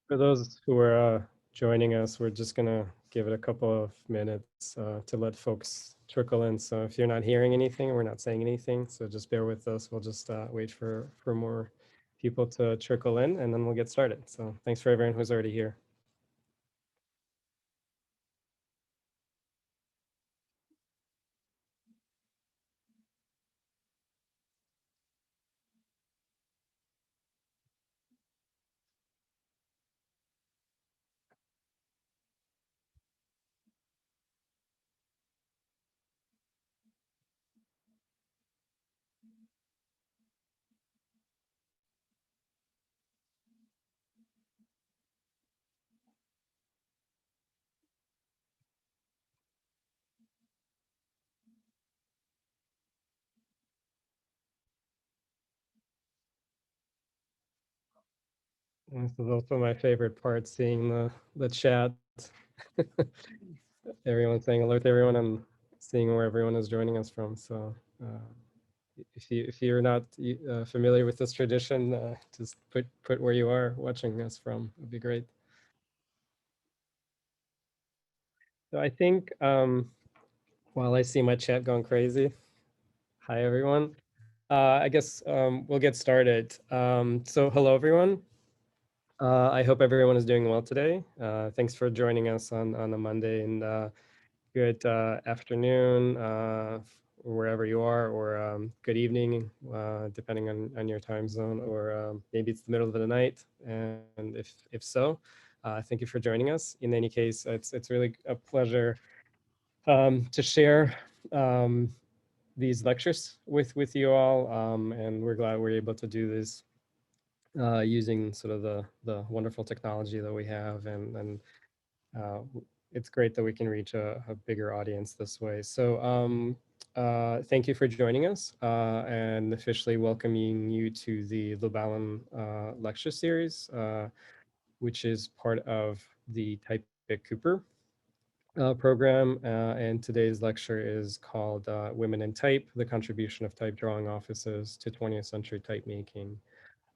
For those who are joining us, we're just gonna give it a couple of minutes to let folks trickle in. So if you're not hearing anything, we're not saying anything, so just bear with us. We'll just wait for more people to trickle in, and then we'll get started. So thanks for everyone who's already here. This is also my favorite part, seeing the chat. Everyone saying hello to everyone and seeing where everyone is joining us from. So if you're not familiar with this tradition, just put where you are watching us from. Would be great. So I think while I see my chat going crazy, hi everyone. I guess we'll get started. So hello everyone. I hope everyone is doing well today. Thanks for joining us on a Monday, and good afternoon wherever you are, or good evening depending on your time zone, or maybe it's the middle of the night. And if so, thank you for joining us. In any case, it's really a pleasure to share these lectures with you all, and we're glad we're able to do this using sort of the wonderful technology that we have, and it's great that we can reach a bigger audience this way. So thank you for joining us and officially welcoming you to the Lubalin lecture series, which is part of the Type Cooper program. And today's lecture is called Women in Type, the Contribution of Type Drawing Offices to 20th Century Type Making.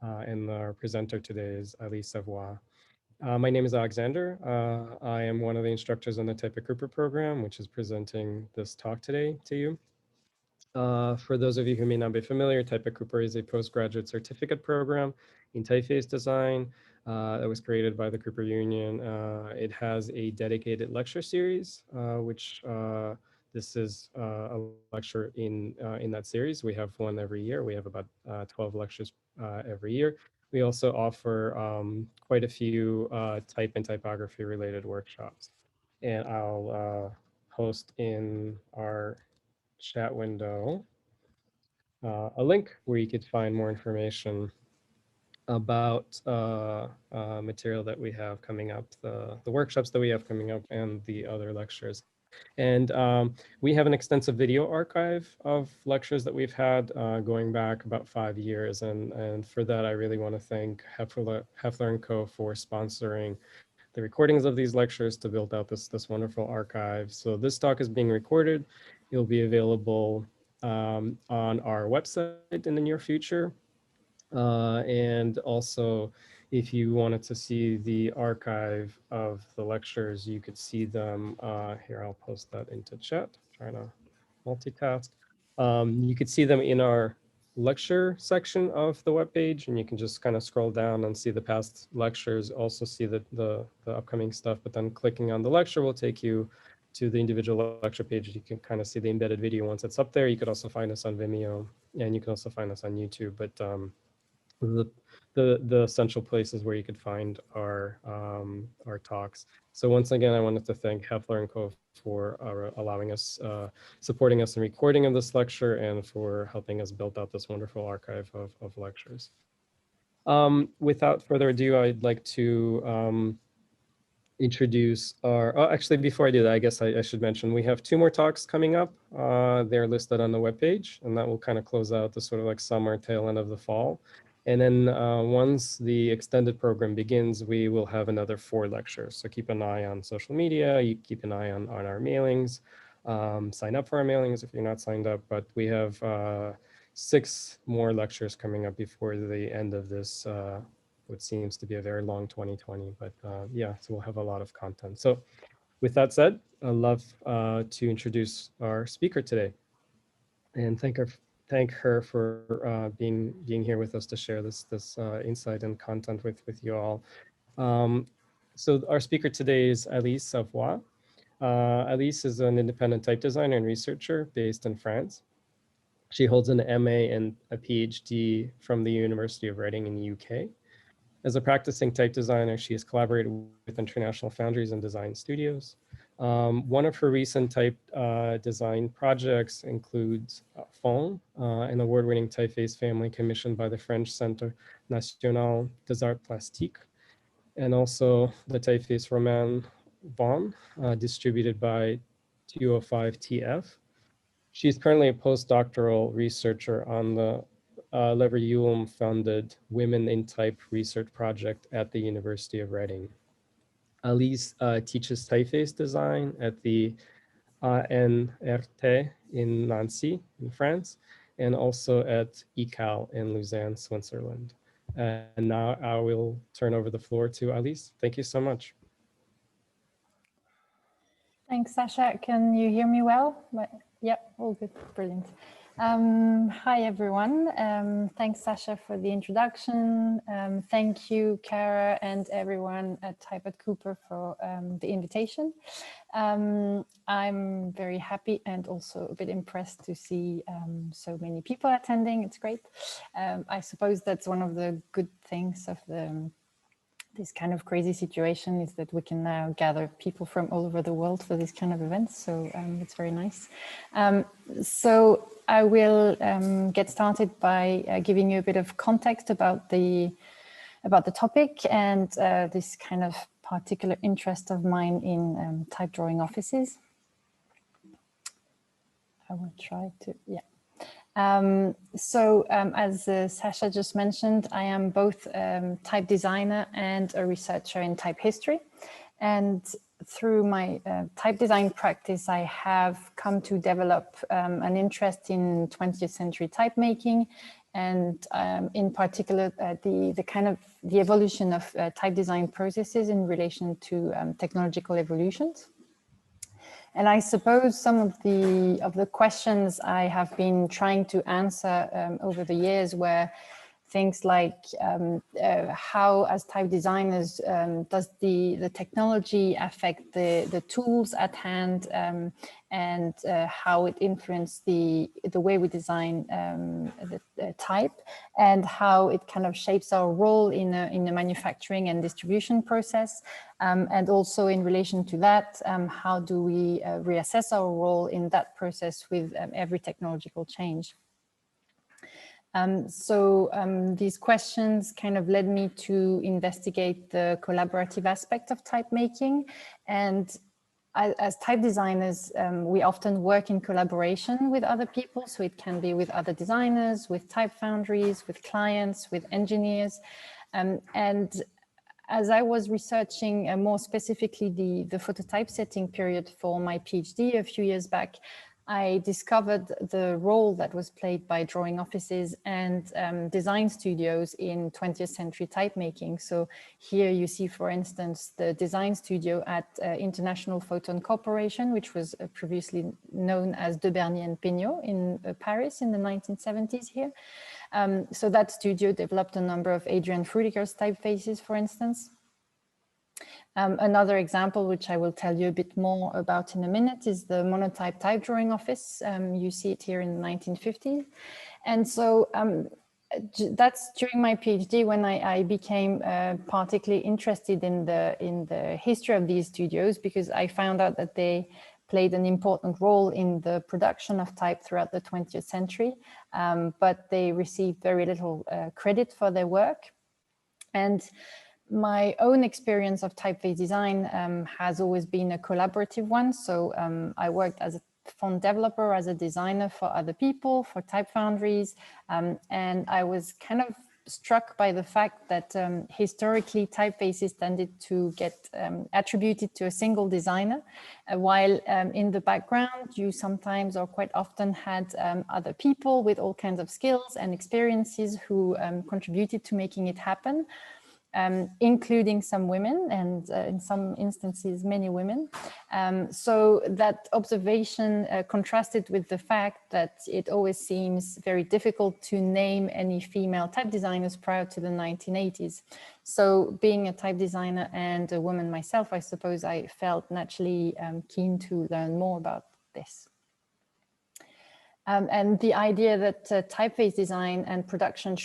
And our presenter today is Ali Savoie. My name is Alexander. I am one of the instructors on the Type Cooper program, which is presenting this talk today to you. For those of you who may not be familiar, Type Cooper is a postgraduate certificate program in typeface design that was created by the Cooper Union. It has a dedicated lecture series, which this is a lecture in that series. We have one every year. We have about 12 lectures every year. We also offer quite a few type and typography related workshops. And I'll post in our chat window a link where you could find more information about material that we have coming up, the workshops that we have coming up, and the other lectures. And we have an extensive video archive of lectures that we've had going back about 5 years. And for that, I really want to thank Hoefler Co for sponsoring the recordings of these lectures to build out this wonderful archive. So this talk is being recorded. It'll be available on our website in the near future. And also, if you wanted to see the archive of the lectures, you could see them here. I'll post that into chat. Trying to multitask. You could see them in our lecture section of the webpage, and you can just kind of scroll down and see the past lectures, also see the upcoming stuff, but then clicking on the lecture will take you to the individual lecture page. You can kind of see the embedded video once it's up there. You could also find us on Vimeo, and you can also find us on YouTube, but the the essential places where you could find our talks. So once again, I wanted to thank Hoefler and Co for allowing us, supporting us in recording of this lecture, and for helping us build out this wonderful archive of lectures. Without further ado, I'd like to introduce our, oh, actually, before I do that, I guess I should mention we have two more talks coming up. They're listed on the webpage, and that will kind of close out the sort of like summer tail end of the fall. And then once the extended program begins, we will have another 4 lectures. So keep an eye on social media, you keep an eye on our mailings, sign up for our mailings if you're not signed up, but we have 6 more lectures coming up before the end of this what seems to be a very long 2020. But yeah, so we'll have a lot of content. So with that said, I'd love to introduce our speaker today and thank her for being here with us to share this insight and content with you all. Um, so our speaker today is Alice Savoie. Alice is an independent type designer and researcher based in France. She holds an MA and a PhD from the University of Reading in the UK. As a practicing type designer, she has collaborated with international foundries and design studios. One of her recent type design projects includes Fond, an award-winning typeface family commissioned by the French Centre National des Arts Plastiques, and also the typeface Roman Von, distributed by 205TF. She's currently a postdoctoral researcher on the Lever-Yulm-funded Women in Type research project at the University of Reading. Alice teaches typeface design at the ANRT in Nancy, in France, and also at ICAL in Lausanne, Switzerland. And now I will turn over the floor to Alice. Thank you so much. Thanks, Sasha. Can you hear me well? Yep, all good, brilliant. Hi, everyone. Thanks, Sasha, for the introduction. Thank you, Kara, and everyone at Type at Cooper for the invitation. I'm very happy and also a bit impressed to see so many people attending. It's great. I suppose that's one of the good things of this kind of crazy situation is that we can now gather people from all over the world for this kind of events. So it's very nice. So I will get started by giving you a bit of context about the topic and this kind of particular interest of mine in type drawing offices. I will try to, yeah. As Sasha just mentioned, I am both type designer and a researcher in type history. And through my type design practice, I have come to develop an interest in 20th century type making, and in particular, the evolution of type design processes in relation to technological evolutions. And I suppose some of the questions I have been trying to answer over the years were things like how, as type designers, does the technology affect the tools at hand, and how it influences the way we design the type, and how it kind of shapes our role in the manufacturing and distribution process, and also in relation to that, how do we reassess our role in that process with every technological change. These questions kind of led me to investigate the collaborative aspect of type making. And as type designers, we often work in collaboration with other people. So it can be with other designers, with type foundries, with clients, with engineers. And as I was researching more specifically the phototypesetting period for my PhD a few years back, I discovered the role that was played by drawing offices and design studios in 20th century type making. So here you see, for instance, the design studio at International Photon Corporation, which was previously known as De Berny and Peignot in Paris in the 1970s here. So that studio developed a number of Adrian Fruediger's typefaces, for instance. Another example, which I will tell you a bit more about in a minute, is the Monotype type drawing office. You see it here in the 1950s. And so that's during my PhD when I became particularly interested in the history of these studios, because I found out that they played an important role in the production of type throughout the 20th century, but they received very little credit for their work. And my own experience of typeface design has always been a collaborative one. So I worked as a font developer, as a designer for other people, for type foundries. And I was kind of struck by the fact that historically typefaces tended to get attributed to a single designer, while in the background you sometimes or quite often had other people with all kinds of skills and experiences who contributed to making it happen. including some women and in some instances many women. So that observation contrasted with the fact that it always seems very difficult to name any female type designers prior to the 1980s. So being a type designer and a woman myself, I suppose I felt naturally keen to learn more about this. And the idea that typeface design and production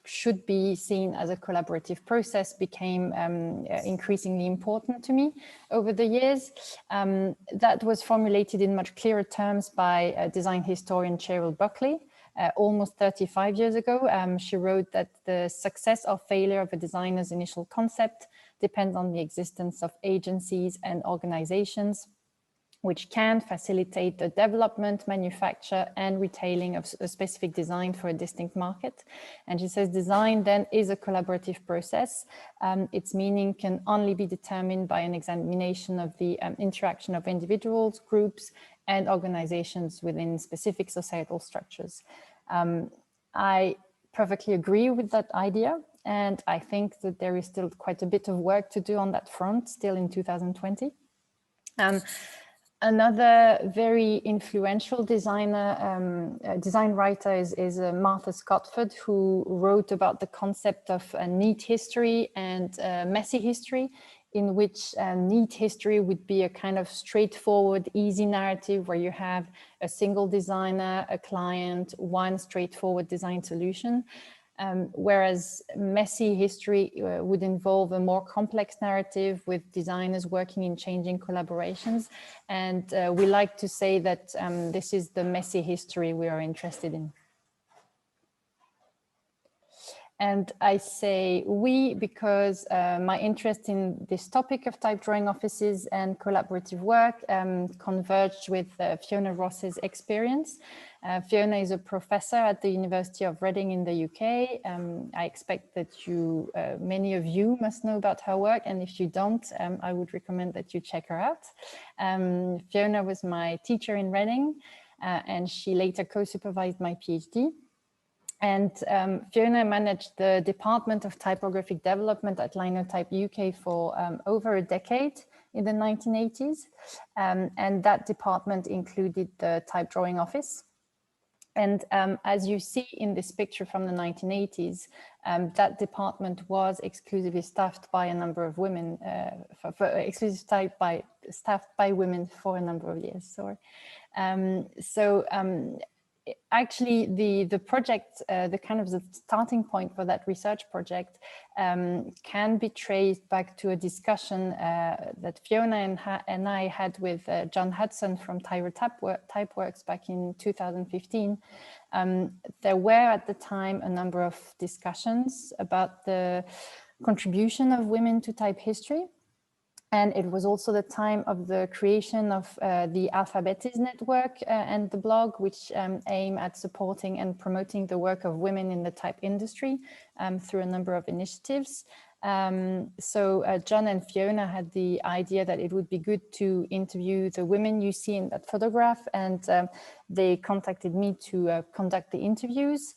should be seen as a collaborative process became increasingly important to me over the years. That was formulated in much clearer terms by design historian Cheryl Buckley. Almost 35 years ago, she wrote that the success or failure of a designer's initial concept depends on the existence of agencies and organizations which can facilitate the development, manufacture, and retailing of a specific design for a distinct market. And she says design then is a collaborative process. Its meaning can only be determined by an examination of the interaction of individuals, groups, and organizations within specific societal structures. I perfectly agree with that idea. And I think that there is still quite a bit of work to do on that front, still in 2020. Another very influential designer, design writer is Martha Scotford, who wrote about the concept of a neat history and messy history, in which neat history would be a kind of straightforward, easy narrative where you have a single designer, a client, one straightforward design solution. Whereas messy history would involve a more complex narrative with designers working in changing collaborations. And we like to say that this is the messy history we are interested in. And I say we because my interest in this topic of type drawing offices and collaborative work converged with Fiona Ross's experience. Fiona is a professor at the University of Reading in the UK. I expect that many of you must know about her work, and if you don't, I would recommend that you check her out. Fiona was my teacher in Reading, and she later co-supervised my PhD. And Fiona managed the Department of Typographic Development at Linotype UK for over a decade in the 1980s. And that department included the type drawing office. And as you see in this picture from the 1980s, that department was exclusively staffed by a number of women, staffed by women for a number of years. Sorry. Actually, the project, the kind of the starting point for that research project can be traced back to a discussion that Fiona and I had with John Hudson from Tyro Typeworks back in 2015. There were at the time a number of discussions about the contribution of women to type history. And it was also the time of the creation of the Alphabetis network and the blog, which aim at supporting and promoting the work of women in the type industry through a number of initiatives. So John and Fiona had the idea that it would be good to interview the women you see in that photograph, and they contacted me to conduct the interviews.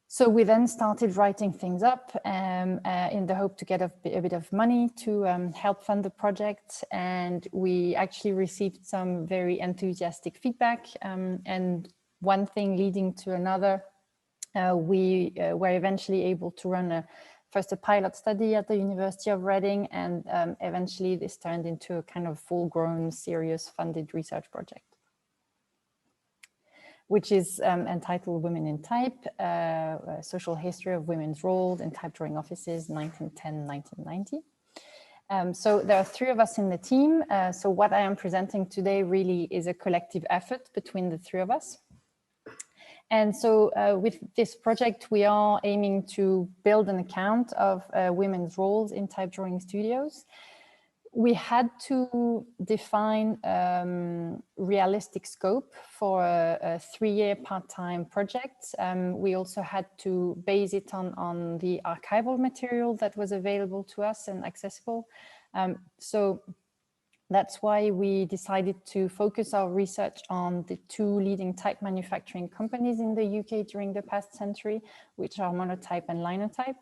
So we then started writing things up in the hope to get a bit of money to help fund the project. And we actually received some very enthusiastic feedback, and one thing leading to another. We were eventually able to run first a pilot study at the University of Reading, and eventually this turned into a kind of full-grown, serious funded research project, which is entitled Women in Type, Social History of Women's Roles in Type Drawing Offices, 1910-1990. So there are three of us in the team. So what I am presenting today really is a collective effort between the three of us. And so with this project, we are aiming to build an account of women's roles in type drawing studios. We had to define realistic scope for a 3-year part-time project. We also had to base it on the archival material that was available to us and accessible. So That's why we decided to focus our research on the two leading type manufacturing companies in the UK during the past century, which are Monotype and Linotype.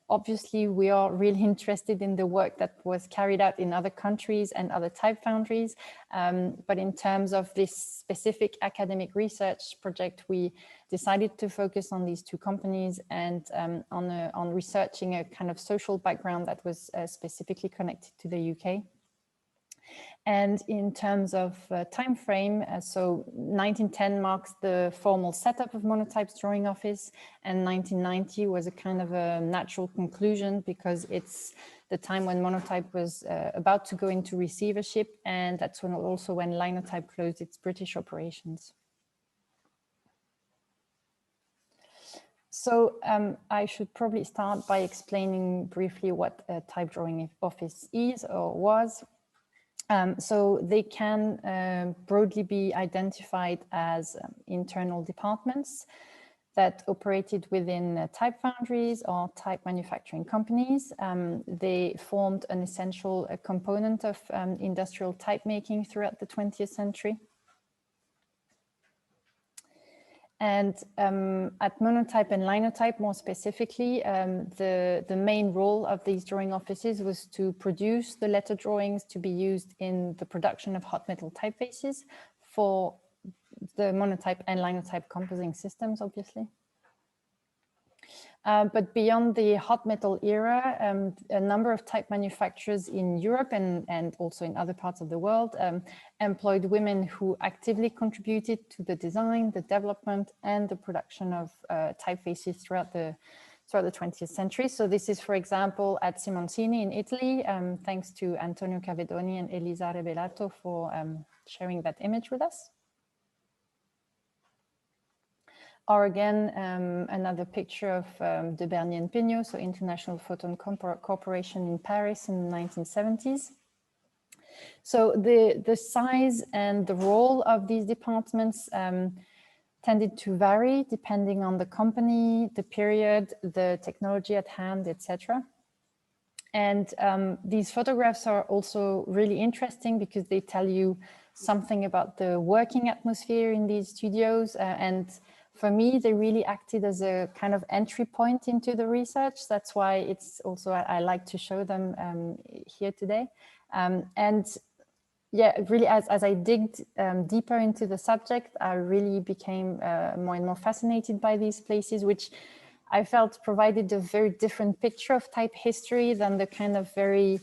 Obviously, we are really interested in the work that was carried out in other countries and other type foundries. But in terms of this specific academic research project, we decided to focus on these two companies and on researching a kind of social background that was specifically connected to the UK. And in terms of time frame, so 1910 marks the formal setup of Monotype's drawing office, and 1990 was a kind of a natural conclusion because it's the time when Monotype was about to go into receivership, and that's when also when Linotype closed its British operations. So I should probably start by explaining briefly what a type drawing office is or was. So they can broadly be identified as internal departments that operated within type foundries or type manufacturing companies. They formed an essential component of industrial type making throughout the 20th century. And at Monotype and Linotype, more specifically, the main role of these drawing offices was to produce the letter drawings to be used in the production of hot metal typefaces for the Monotype and Linotype composing systems, obviously. But beyond the hot metal era, a number of type manufacturers in Europe and also in other parts of the world employed women who actively contributed to the design, the development, and the production of typefaces throughout the 20th century. So this is, for example, at Simoncini in Italy, thanks to Antonio Cavedoni and Elisa Rebelato for sharing that image with us. Or again, another picture of de Bernier and Pignot, so International Photon Corporation in Paris in the 1970s. So the size and the role of these departments tended to vary depending on the company, the period, the technology at hand, etc. And these photographs are also really interesting because they tell you something about the working atmosphere in these studios. And for me, they really acted as a kind of entry point into the research. That's why it's also, I like to show them here today. And yeah, really, as I digged deeper into the subject, I really became more and more fascinated by these places, which I felt provided a very different picture of type history than the kind of very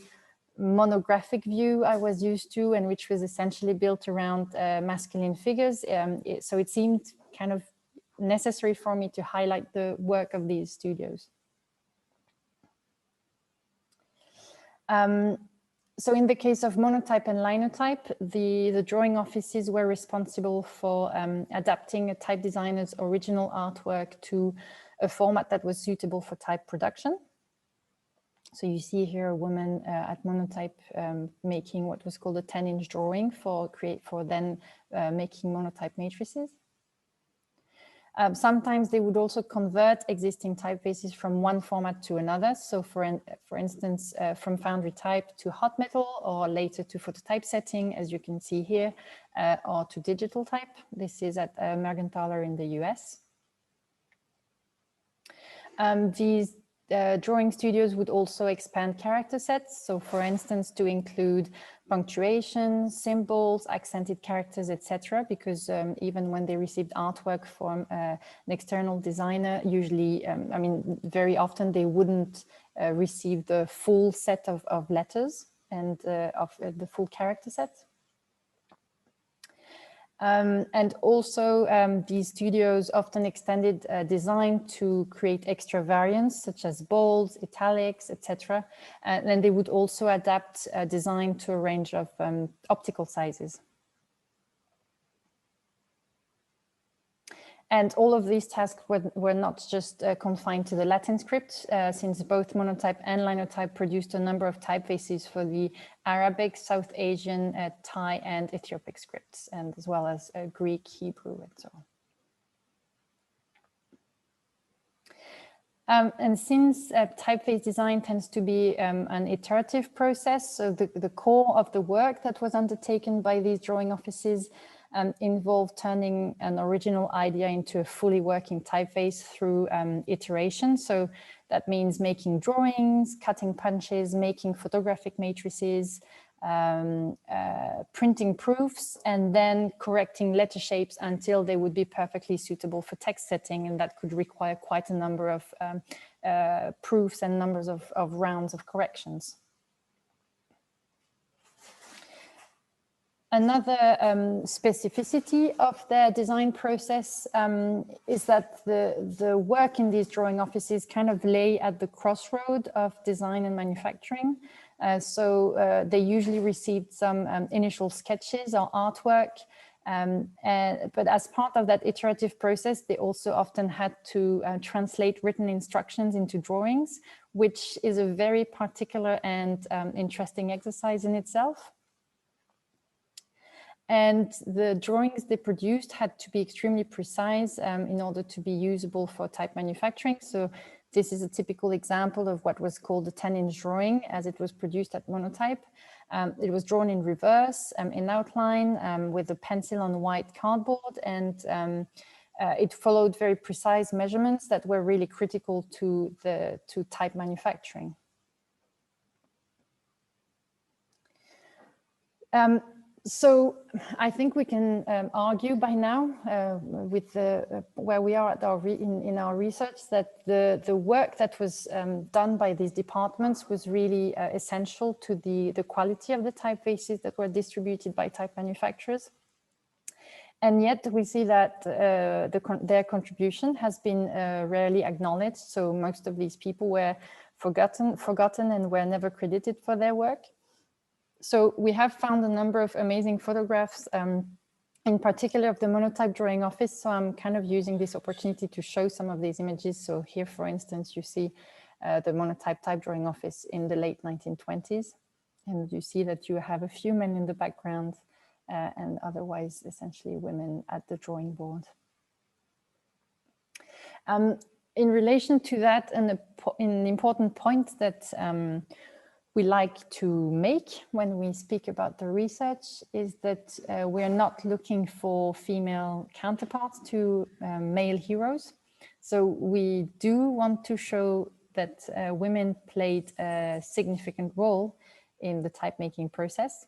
monographic view I was used to, and which was essentially built around masculine figures. So it seemed kind of necessary for me to highlight the work of these studios. So in the case of Monotype and Linotype, the drawing offices were responsible for adapting a type designer's original artwork to a format that was suitable for type production. So you see here a woman at Monotype making what was called a 10-inch drawing for then making monotype matrices. Sometimes they would also convert existing typefaces from one format to another. So for instance, from foundry type to hot metal, or later to phototypesetting, as you can see here, or to digital type. This is at Mergenthaler in the US. These drawing studios would also expand character sets. So for instance, to include punctuation, symbols, accented characters, etc. Because even when they received artwork from an external designer, usually, I mean, very often they wouldn't receive the full set of letters and of the full character set. And also these studios often extended design to create extra variants such as bolds, italics, etc. And then they would also adapt design to a range of optical sizes. And all of these tasks were not just confined to the Latin script, since both Monotype and Linotype produced a number of typefaces for the Arabic, South Asian, Thai, and Ethiopic scripts, and as well as Greek, Hebrew, and so And since typeface design tends to be an iterative process, so the core of the work that was undertaken by these drawing offices involved turning an original idea into a fully working typeface through iteration. So that means making drawings, cutting punches, making photographic matrices, printing proofs, and then correcting letter shapes until they would be perfectly suitable for text setting, and that could require quite a number of proofs and numbers of rounds of corrections. Another specificity of their design process is that the work in these drawing offices kind of lay at the crossroad of design and manufacturing. So they usually received some initial sketches or artwork, but as part of that iterative process, they also often had to translate written instructions into drawings, which is a very particular and interesting exercise in itself. And the drawings they produced had to be extremely precise in order to be usable for type manufacturing. So this is a typical example of what was called a 10-inch drawing as it was produced at Monotype. It was drawn in reverse, in outline, with a pencil on white cardboard, and it followed very precise measurements that were really critical to type manufacturing. So I think we can argue by now with where we are at in our research that the work that was done by these departments was really essential to the quality of the typefaces that were distributed by type manufacturers. And yet we see that their contribution has been rarely acknowledged. So most of these people were forgotten and were never credited for their work. So we have found a number of amazing photographs, in particular of the Monotype drawing office. So I'm kind of using this opportunity to show some of these images. So here, for instance, you see the Monotype type drawing office in the late 1920s. And you see that you have a few men in the background and otherwise essentially women at the drawing board. In relation to that, an important point that we like to make when we speak about the research is that we're not looking for female counterparts to male heroes. So we do want to show that women played a significant role in the type making process.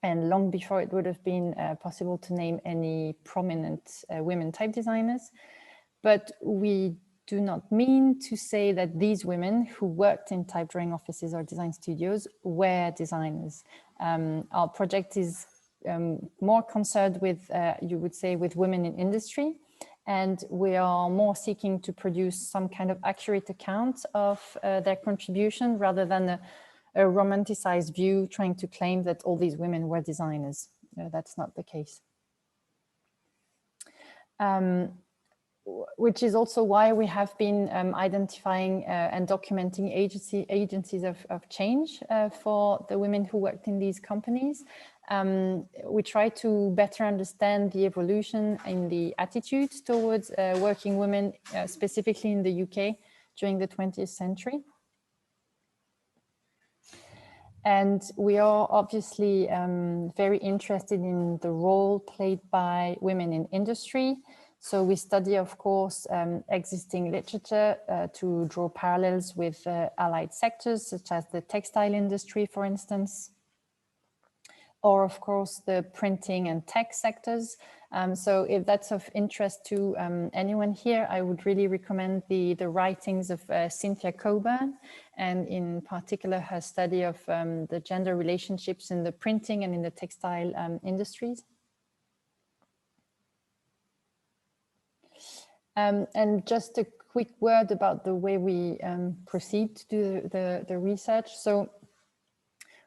And long before it would have been possible to name any prominent women type designers. But we do not mean to say that these women who worked in type drawing offices or design studios were designers. Our project is more concerned with, you would say, with women in industry. And we are more seeking to produce some kind of accurate account of their contribution rather than a romanticized view trying to claim that all these women were designers. That's not the case. Which is also why we have been identifying and documenting agencies of change for the women who worked in these companies. We try to better understand the evolution in the attitudes towards working women, specifically in the UK during the 20th century. And we are obviously very interested in the role played by women in industry. So we study, of course, existing literature to draw parallels with allied sectors, such as the textile industry, for instance, or, of course, the printing and tech sectors. So if that's of interest to anyone here, I would really recommend the writings of Cynthia Coburn, and in particular her study of the gender relationships in the printing and in the textile industries. And just a quick word about the way we proceed to do the research. So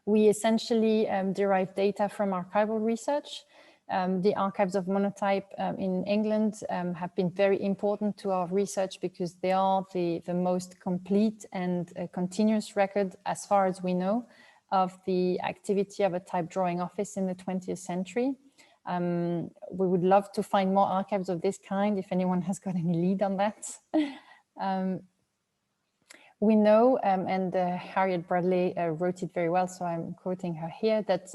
we essentially derive data from archival research. The archives of Monotype in England have been very important to our research because they are the most complete and continuous record, as far as we know, of the activity of a type drawing office in the 20th century. We would love to find more archives of this kind if anyone has got any lead on that. We know, and Harriet Bradley wrote it very well, so I'm quoting her here, that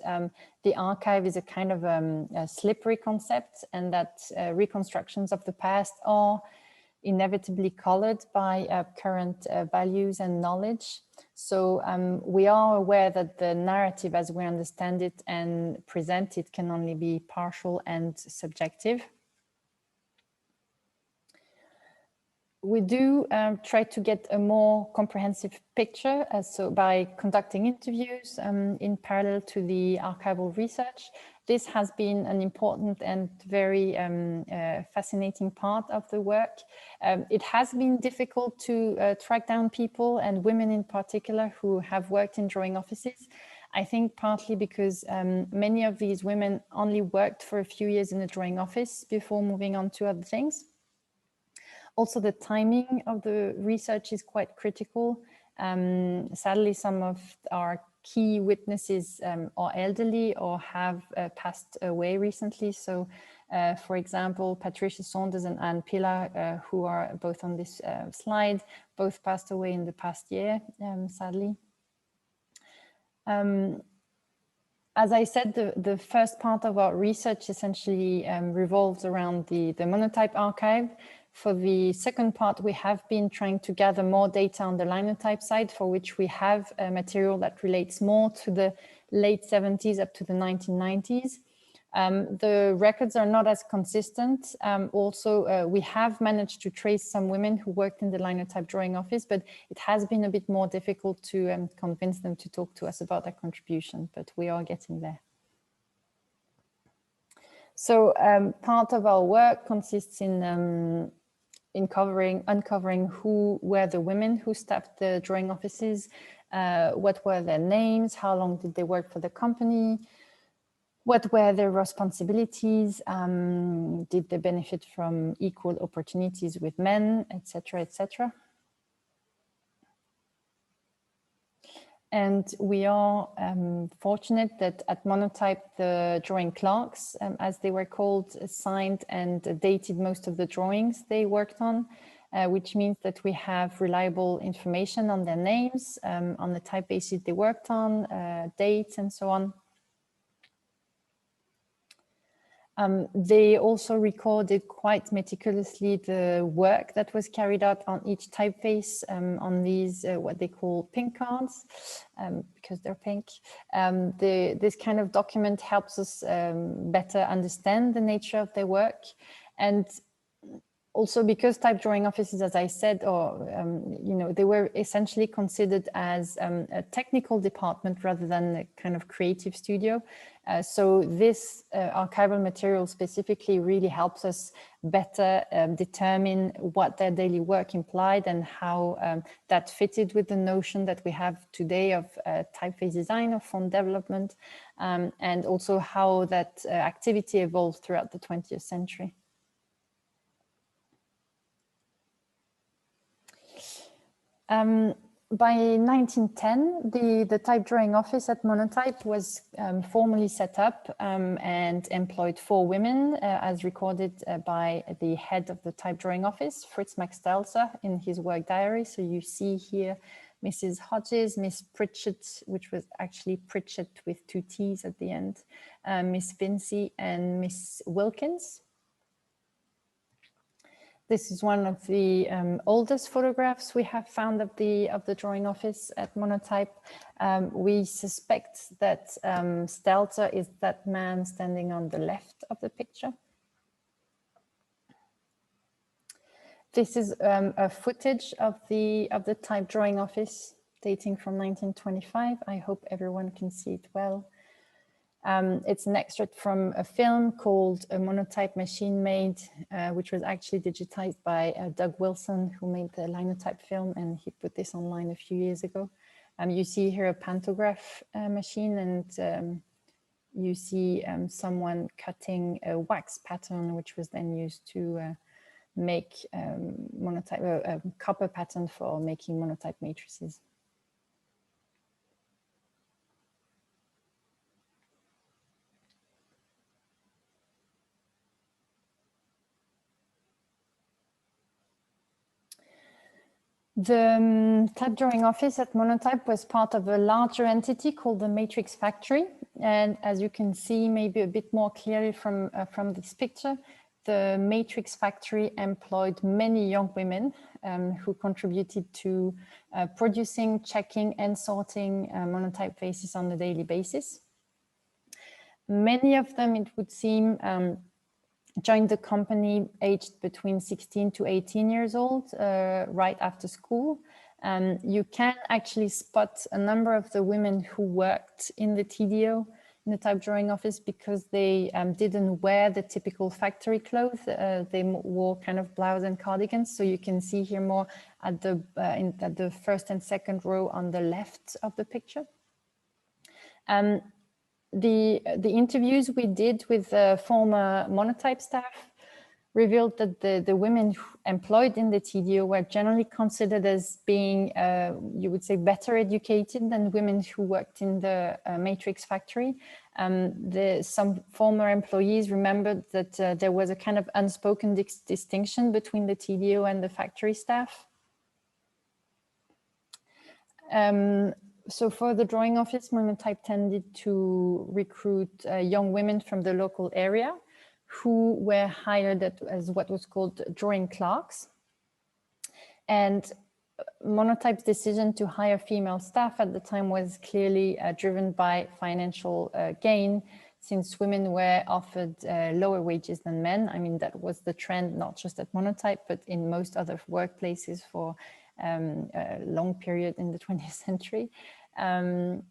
the archive is a kind of a slippery concept, and that reconstructions of the past are inevitably colored by current values and knowledge. So we are aware that the narrative as we understand it and present it can only be partial and subjective. We do try to get a more comprehensive picture, so by conducting interviews in parallel to the archival research. This has been an important and very fascinating part of the work. It has been difficult to track down people, and women in particular, who have worked in drawing offices. I think partly because many of these women only worked for a few years in a drawing office before moving on to other things. Also, the timing of the research is quite critical. Sadly, some of our key witnesses are elderly or have passed away recently. So, for example, Patricia Saunders and Anne Pilla, who are both on this slide, both passed away in the past year, sadly. As I said, the first part of our research essentially revolves around the Monotype archive. For the second part, we have been trying to gather more data on the Linotype side, for which we have material that relates more to the late 70s up to the 1990s. The records are not as consistent. Also, we have managed to trace some women who worked in the Linotype drawing office, but it has been a bit more difficult to convince them to talk to us about their contribution, but we are getting there. So part of our work consists in uncovering who were the women who staffed the drawing offices, what were their names, how long did they work for the company, what were their responsibilities, did they benefit from equal opportunities with men, etc., etc. And we are fortunate that at Monotype, the drawing clerks, as they were called, signed and dated most of the drawings they worked on, which means that we have reliable information on their names, on the typefaces they worked on, dates, and so on. They also recorded quite meticulously the work that was carried out on each typeface on these, what they call pink cards, because they're pink. This kind of document helps us better understand the nature of their work. And also because type drawing offices, as I said, or they were essentially considered as a technical department rather than a kind of creative studio. So this archival material specifically really helps us better determine what their daily work implied and how that fitted with the notion that we have today of typeface design or font development, and also how that activity evolved throughout the 20th century. By 1910, the type drawing office at Monotype was formally set up and employed 4 women, as recorded by the head of the type drawing office, Fritz Max Stelzer, in his work diary. So you see here Mrs. Hodges, Miss Pritchett, which was actually Pritchett with 2 T's at the end, Miss Vinci, and Miss Wilkins. This is one of the oldest photographs we have found of the drawing office at Monotype. We suspect that Stelzer is that man standing on the left of the picture. This is a footage of the type drawing office dating from 1925. I hope everyone can see it well. It's an extract from a film called A Monotype Machine Made, which was actually digitized by Doug Wilson, who made the Linotype film, and he put this online a few years ago. You see here a pantograph machine, and you see someone cutting a wax pattern, which was then used to make monotype, a copper pattern for making monotype matrices. The type drawing office at Monotype was part of a larger entity called the Matrix Factory. And as you can see, maybe a bit more clearly from this picture, the Matrix Factory employed many young women who contributed to producing, checking, and sorting monotype faces on a daily basis. Many of them, it would seem, joined the company aged between 16 to 18 years old, right after school. You can actually spot a number of the women who worked in the TDO, in the type drawing office, because they didn't wear the typical factory clothes. They wore kind of blouse and cardigans. So you can see here more at the first and second row on the left of the picture. The interviews we did with former Monotype staff revealed that the women employed in the TDO were generally considered as being, you would say, better educated than women who worked in the Matrix Factory. Some former employees remembered that there was a kind of unspoken distinction between the TDO and the factory staff. So for the drawing office, Monotype tended to recruit young women from the local area who were hired as what was called drawing clerks. And Monotype's decision to hire female staff at the time was clearly driven by financial gain, since women were offered lower wages than men. I mean, that was the trend, not just at Monotype, but in most other workplaces for a long period in the 20th century.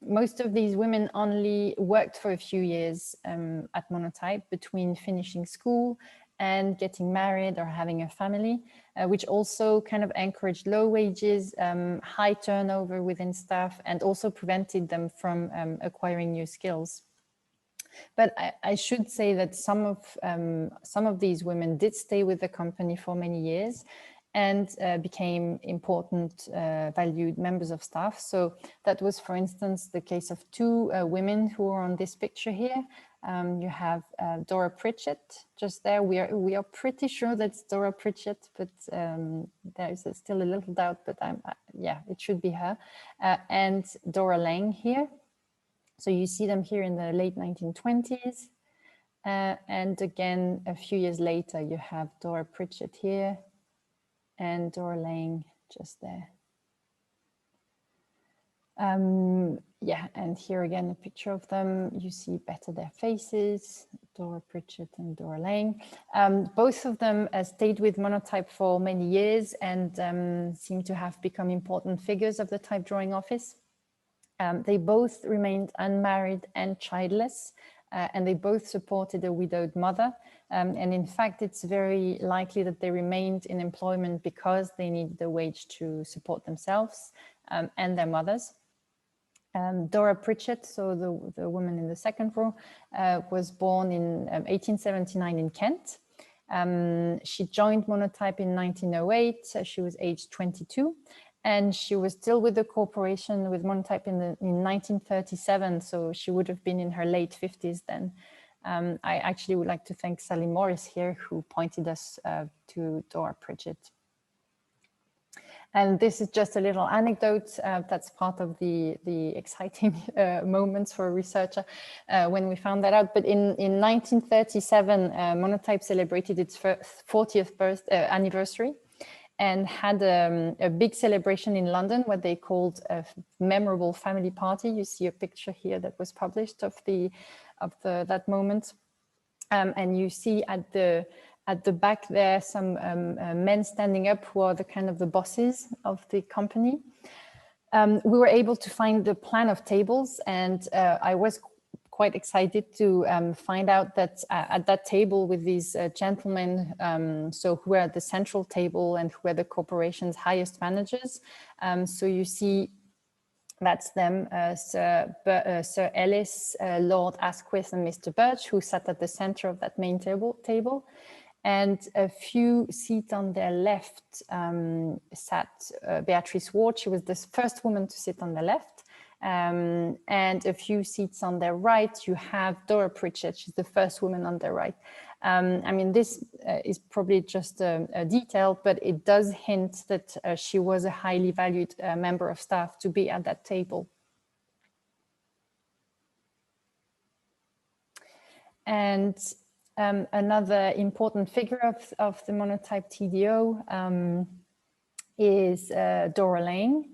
Most of these women only worked for a few years at Monotype between finishing school and getting married or having a family, which also kind of encouraged low wages, high turnover within staff, and also prevented them from acquiring new skills. But I should say that some of these women did stay with the company for many years and became important, valued members of staff. So that was, for instance, the case of two women who are on this picture here. You have Dora Pritchett just there. We are pretty sure that's Dora Pritchett, but there's still a little doubt, but yeah, it should be her. And Dora Lang here. So you see them here in the late 1920s. And again, a few years later, you have Dora Pritchett here and Dora Lang just there. Yeah, and here again, a picture of them. You see better their faces, Dora Pritchett and Dora Lang. Both of them stayed with Monotype for many years and seem to have become important figures of the type drawing office. They both remained unmarried and childless, and they both supported a widowed mother. And in fact, it's very likely that they remained in employment because they needed a wage to support themselves and their mothers. Dora Pritchett, so the woman in the second row, was born in 1879 in Kent. She joined Monotype in 1908. She was aged 22. And she was still with the corporation, with Monotype in 1937, so she would have been in her late 50s then. I actually would like to thank Sally Morris here, who pointed us to Dora Pritchett. And this is just a little anecdote that's part of the exciting moments for a researcher when we found that out. But in 1937, Monotype celebrated its 40th anniversary, and had a big celebration in London, what they called a memorable family party. You see a picture here that was published of that moment, and you see at the back there some men standing up who are the kind of the bosses of the company. We were able to find the plan of tables, and I was quite excited to find out that at that table with these gentlemen, so who are at the central table and who are the corporation's highest managers. So you see that's them, Sir Ellis, Lord Asquith and Mr. Birch, who sat at the center of that main table. And a few seats on their left sat Beatrice Ward. She was the first woman to sit on the left. And a few seats on their right, you have Dora Pritchett. She's the first woman on their right. I mean, this is probably just a detail, but it does hint that she was a highly valued member of staff to be at that table. And another important figure of the Monotype TDO is Dora Lane.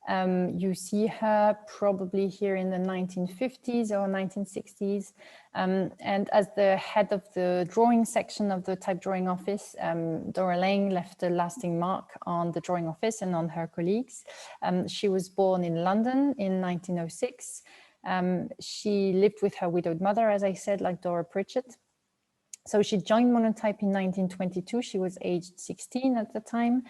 You see her probably here in the 1950s or 1960s. And as the head of the drawing section of the type drawing office, Dora Lane left a lasting mark on the drawing office and on her colleagues. She was born in London in 1906. She lived with her widowed mother, as I said, like Dora Pritchett. So she joined Monotype in 1922. She was aged 16 at the time,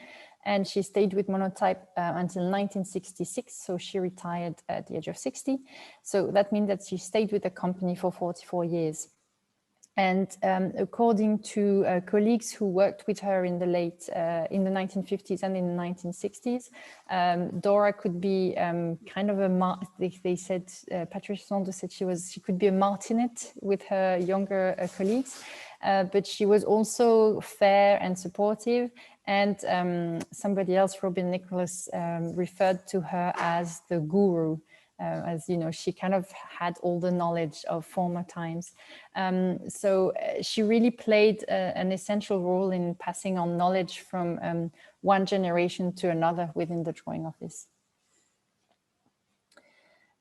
and she stayed with Monotype until 1966. So she retired at the age of 60. So that means that she stayed with the company for 44 years. And according to colleagues who worked with her in the 1950s and in the 1960s, Dora could be kind of a, they said, Patricia Saunders said she could be a martinet with her younger colleagues, but she was also fair and supportive. And somebody else, Robin Nicholas, referred to her as the guru. As you know, she kind of had all the knowledge of former times. So she really played an essential role in passing on knowledge from one generation to another within the drawing office.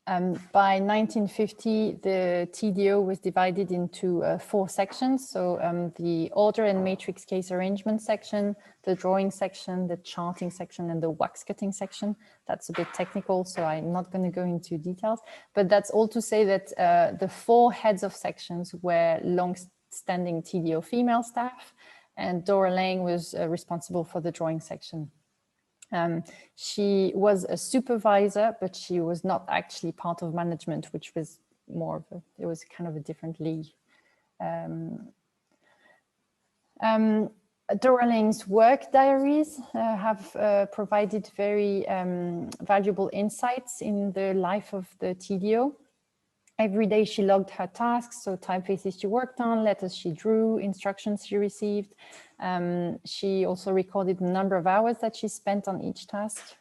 By 1950, the TDO was divided into 4 sections. So the order and matrix case arrangement section, the drawing section, the charting section, and the wax cutting section. That's a bit technical, so I'm not going to go into details. But that's all to say that the 4 heads of sections were long-standing TDO female staff, and Dora Lang was responsible for the drawing section. She was a supervisor, but she was not actually part of management, which was more of it was kind of a different league. Dora Lang's work diaries have provided very valuable insights in the life of the TDO. Every day she logged her tasks, so typefaces she worked on, letters she drew, instructions she received. She also recorded the number of hours that she spent on each task.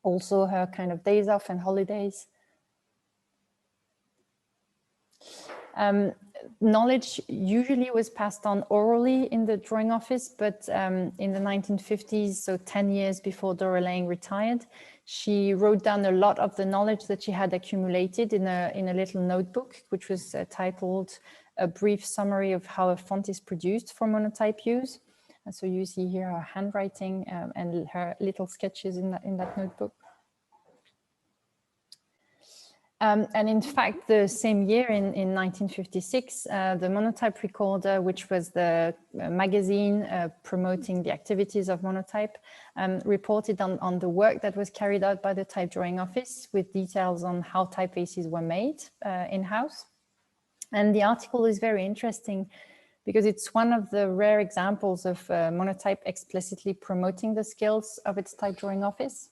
Also her kind of days off and holidays. Knowledge usually was passed on orally in the drawing office, but in the 1950s, so 10 years before Dora Lang retired, she wrote down a lot of the knowledge that she had accumulated in a little notebook, which was titled A Brief Summary of How a Font is Produced for Monotype Use. And so you see here her handwriting and her little sketches in that notebook. And in fact, the same year in 1956, the Monotype Recorder, which was the magazine promoting the activities of Monotype, reported on the work that was carried out by the type drawing office with details on how typefaces were made in-house. And the article is very interesting because it's one of the rare examples of Monotype explicitly promoting the skills of its type drawing office.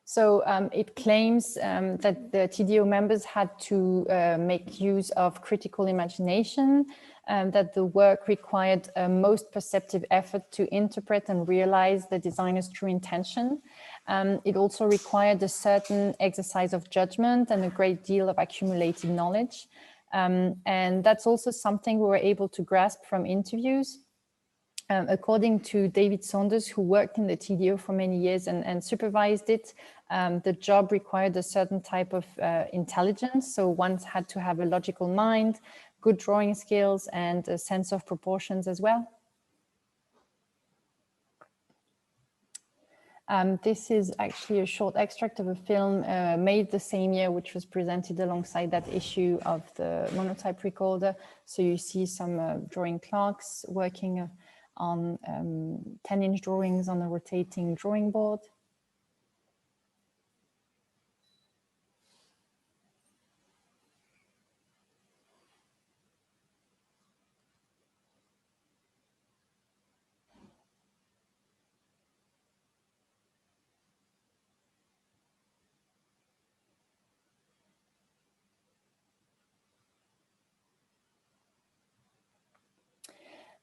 So it claims that the TDO members had to make use of critical imagination, that the work required a most perceptive effort to interpret and realize the designer's true intention. It also required a certain exercise of judgment and a great deal of accumulated knowledge. And that's also something we were able to grasp from interviews. According to David Saunders, who worked in the TDO for many years and supervised it, the job required a certain type of intelligence. So one had to have a logical mind, good drawing skills, and a sense of proportions as well. This is actually a short extract of a film made the same year, which was presented alongside that issue of the Monotype Recorder. So you see some drawing clerks working on 10-inch drawings on a rotating drawing board.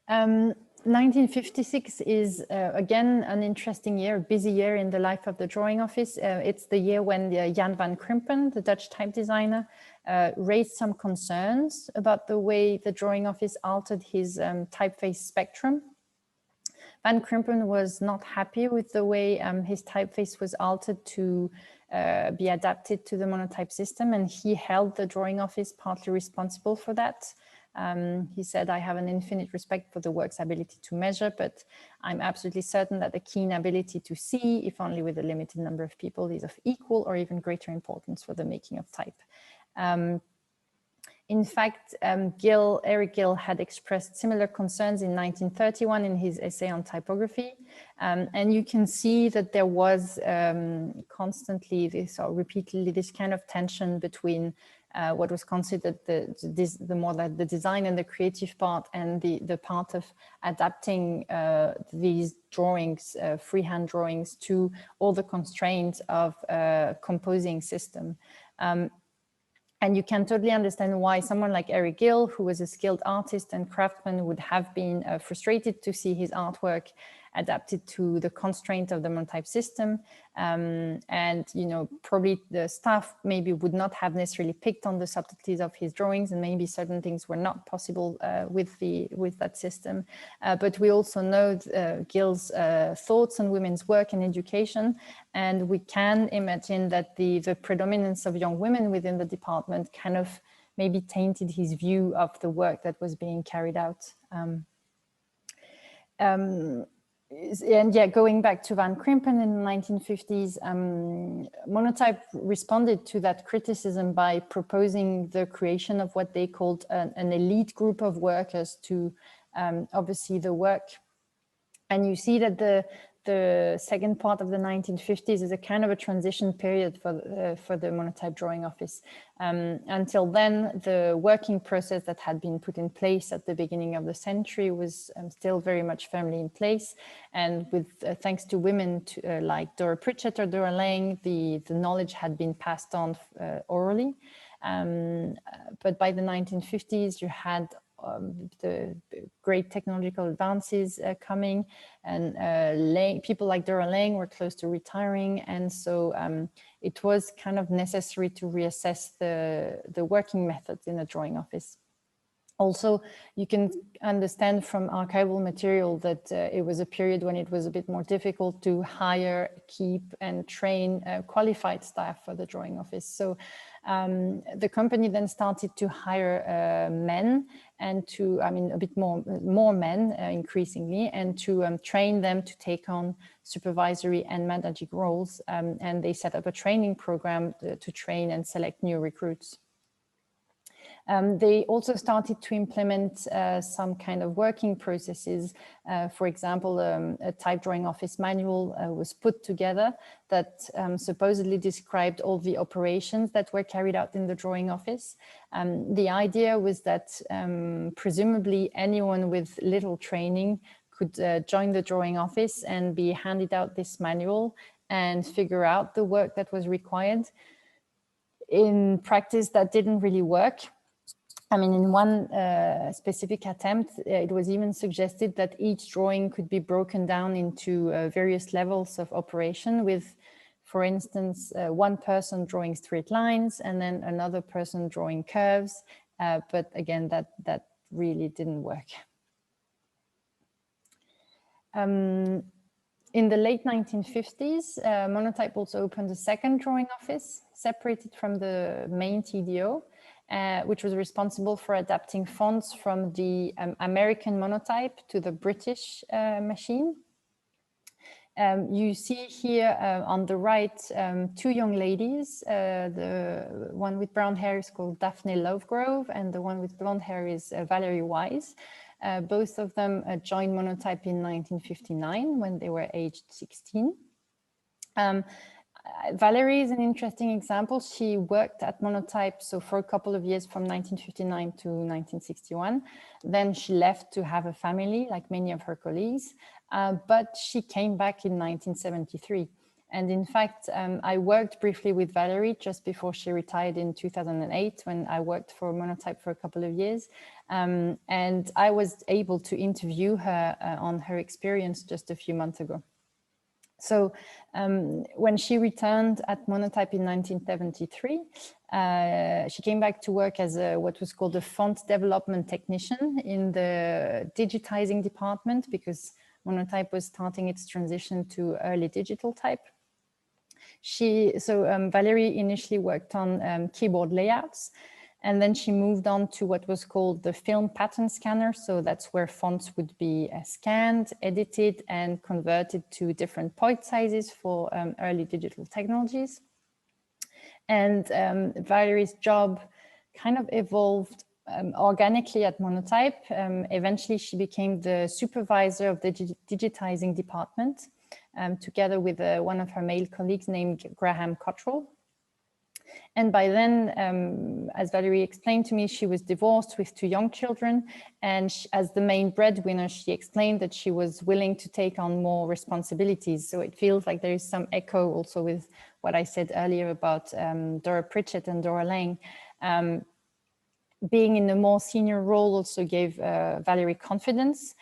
1956 is again an interesting year, a busy year in the life of the drawing office. It's the year when Jan van Krimpen, the Dutch type designer, raised some concerns about the way the drawing office altered his typeface spectrum. Van Krimpen was not happy with the way his typeface was altered to be adapted to the monotype system, and he held the drawing office partly responsible for that. He said, I have an infinite respect for the work's ability to measure, but I'm absolutely certain that the keen ability to see, if only with a limited number of people, is of equal or even greater importance for the making of type. In fact, Eric Gill had expressed similar concerns in 1931 in his essay on typography. And you can see that there was constantly this, or repeatedly, this kind of tension between what was considered the more like the design and the creative part, and the part of adapting these drawings, freehand drawings, to all the constraints of a composing system. And you can totally understand why someone like Eric Gill, who was a skilled artist and craftsman, would have been frustrated to see his artwork adapted to the constraint of the monotype system. And, you know, probably the staff maybe would not have necessarily picked on the subtleties of his drawings, and maybe certain things were not possible with that system. But we also know Gill's thoughts on women's work and education, and we can imagine that the predominance of young women within the department kind of maybe tainted his view of the work that was being carried out. And yeah, going back to Van Krimpen in the 1950s, Monotype responded to that criticism by proposing the creation of what they called an elite group of workers to oversee the work. And you see that the second part of the 1950s is a kind of a transition period for the Monotype drawing office. Until then, the working process that had been put in place at the beginning of the century was still very much firmly in place. And with thanks to women like Dora Pritchett or Dora Lang, the knowledge had been passed on orally. But by the 1950s, you had the great technological advances coming, and people like Dora Lang were close to retiring, and so it was kind of necessary to reassess the working methods in the drawing office. Also, you can understand from archival material that it was a period when it was a bit more difficult to hire, keep, and train qualified staff for the drawing office. So the company then started to hire men, and a bit more men increasingly, and to train them to take on supervisory and managing roles. And they set up a training program to train and select new recruits. They also started to implement some kind of working processes. For example, a type drawing office manual was put together that supposedly described all the operations that were carried out in the drawing office. The idea was that presumably anyone with little training could join the drawing office and be handed out this manual and figure out the work that was required. In practice, that didn't really work. I mean, in one specific attempt, it was even suggested that each drawing could be broken down into various levels of operation with, for instance, one person drawing straight lines and then another person drawing curves. But again, that really didn't work. In the late 1950s, Monotype also opened a second drawing office, separated from the main TDO, which was responsible for adapting fonts from the American Monotype to the British machine. You see here on the right two young ladies. The one with brown hair is called Daphne Lovegrove, and the one with blonde hair is Valerie Wise. Both of them joined Monotype in 1959 when they were aged 16. Valerie is an interesting example. She worked at Monotype for a couple of years from 1959 to 1961. Then she left to have a family like many of her colleagues, but she came back in 1973. And in fact, I worked briefly with Valerie just before she retired in 2008, when I worked for Monotype for a couple of years. And I was able to interview her on her experience just a few months ago. So when she returned at Monotype in 1973, she came back to work as what was called a font development technician in the digitizing department, because Monotype was starting its transition to early digital type. Valerie initially worked on keyboard layouts, and then she moved on to what was called the film pattern scanner. So that's where fonts would be scanned, edited, and converted to different point sizes for early digital technologies. And Valerie's job kind of evolved organically at Monotype. Eventually, she became the supervisor of the digitizing department, together with one of her male colleagues named Graham Cottrell. And by then, as Valerie explained to me, she was divorced with 2 young children. And as the main breadwinner, she explained that she was willing to take on more responsibilities. So it feels like there is some echo also with what I said earlier about Dora Pritchett and Dora Lang. Being in a more senior role also gave Valerie confidence.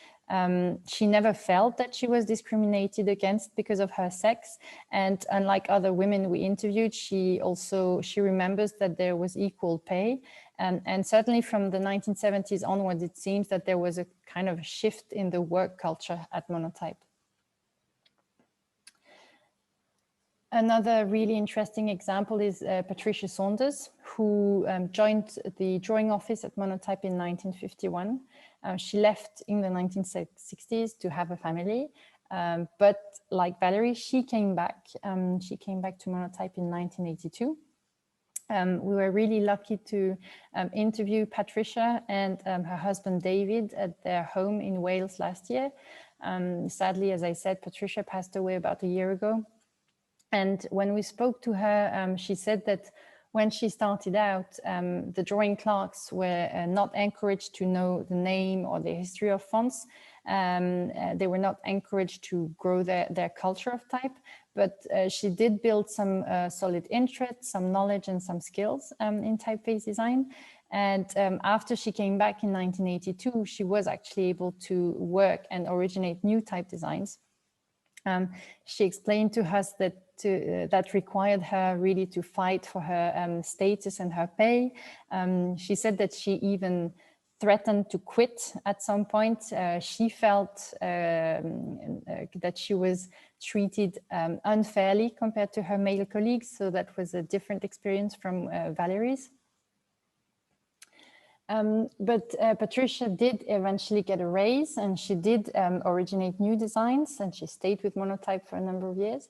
She never felt that she was discriminated against because of her sex. And unlike other women we interviewed, she remembers that there was equal pay. And certainly from the 1970s onwards, it seems that there was a kind of shift in the work culture at Monotype. Another really interesting example is Patricia Saunders, who joined the drawing office at Monotype in 1951. She left in the 1960s to have a family, but like Valerie, she came back. She came back to Monotype in 1982. We were really lucky to interview Patricia and her husband David at their home in Wales last year. Sadly, as I said, Patricia passed away about a year ago. And when we spoke to her, she said that when she started out, the drawing clerks were not encouraged to know the name or the history of fonts. They were not encouraged to grow their culture of type, but she did build some solid interest, some knowledge and some skills in typeface design. And after she came back in 1982, she was actually able to work and originate new type designs. She explained to us that that required her really to fight for her status and her pay. She said that she even threatened to quit at some point. She felt that she was treated unfairly compared to her male colleagues. So that was a different experience from Valerie's. But Patricia did eventually get a raise, and she did originate new designs, and she stayed with Monotype for a number of years.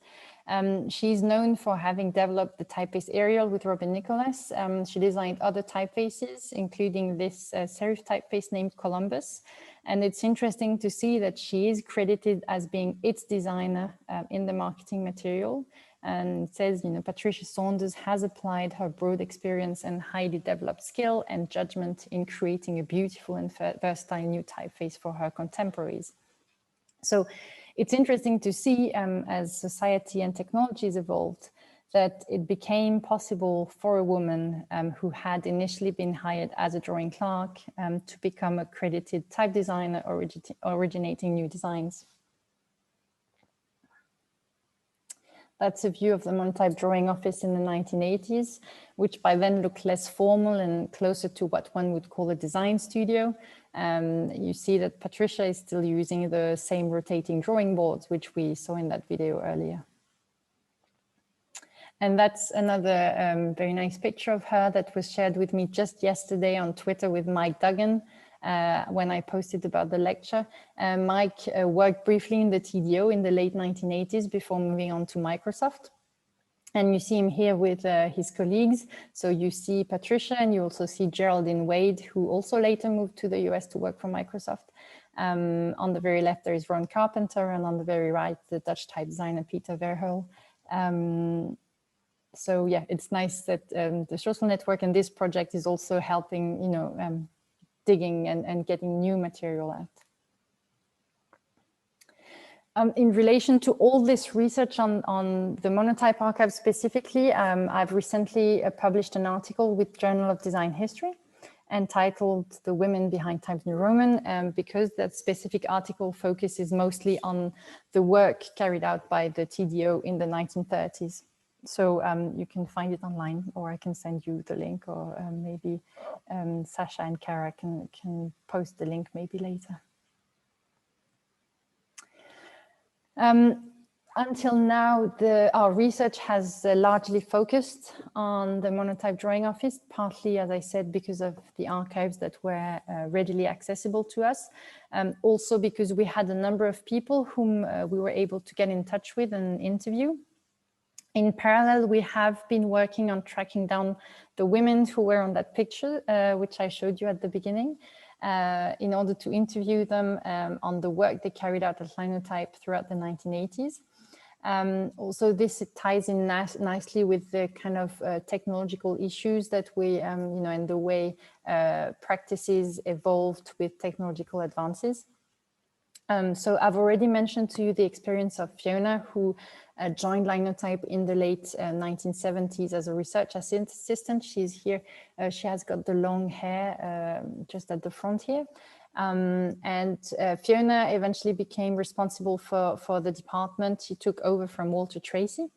She's known for having developed the typeface Arial with Robin Nicholas. She designed other typefaces, including this serif typeface named Columbus. And it's interesting to see that she is credited as being its designer in the marketing material. And it says, you know, Patricia Saunders has applied her broad experience and highly developed skill and judgment in creating a beautiful and versatile new typeface for her contemporaries. So it's interesting to see as society and technologies evolved, that it became possible for a woman who had initially been hired as a drawing clerk to become a credited type designer originating new designs. That's a view of the Monotype drawing office in the 1980s, which by then looked less formal and closer to what one would call a design studio. You see that Patricia is still using the same rotating drawing boards, which we saw in that video earlier. And that's another very nice picture of her that was shared with me just yesterday on Twitter with Mike Duggan. When I posted about the lecture. Mike worked briefly in the TDO in the late 1980s before moving on to Microsoft. And you see him here with his colleagues. So you see Patricia, and you also see Geraldine Wade, who also later moved to the US to work for Microsoft. On the very left, there is Ron Carpenter, and on the very right, the Dutch type designer Peter Verheul. So yeah, it's nice that the social network and this project is also helping, you know, digging and getting new material out. In relation to all this research on the Monotype archive specifically, I've recently published an article with Journal of Design History entitled The Women Behind Times New Roman, because that specific article focuses mostly on the work carried out by the TDO in the 1930s. So you can find it online, or I can send you the link, or maybe Sasha and Kara can post the link maybe later. Until now, our research has largely focused on the Monotype drawing office, partly, as I said, because of the archives that were readily accessible to us. Also because we had a number of people whom we were able to get in touch with and interview. In parallel, we have been working on tracking down the women who were on that picture, which I showed you at the beginning, in order to interview them on the work they carried out at Linotype throughout the 1980s. Also, this ties in nicely with the kind of technological issues that we, you know, and the way practices evolved with technological advances. So I've already mentioned to you the experience of Fiona, who joined Linotype in the late 1970s as a research assistant. She's here. She has got the long hair just at the front here. And Fiona eventually became responsible for the department. She took over from Walter Tracy.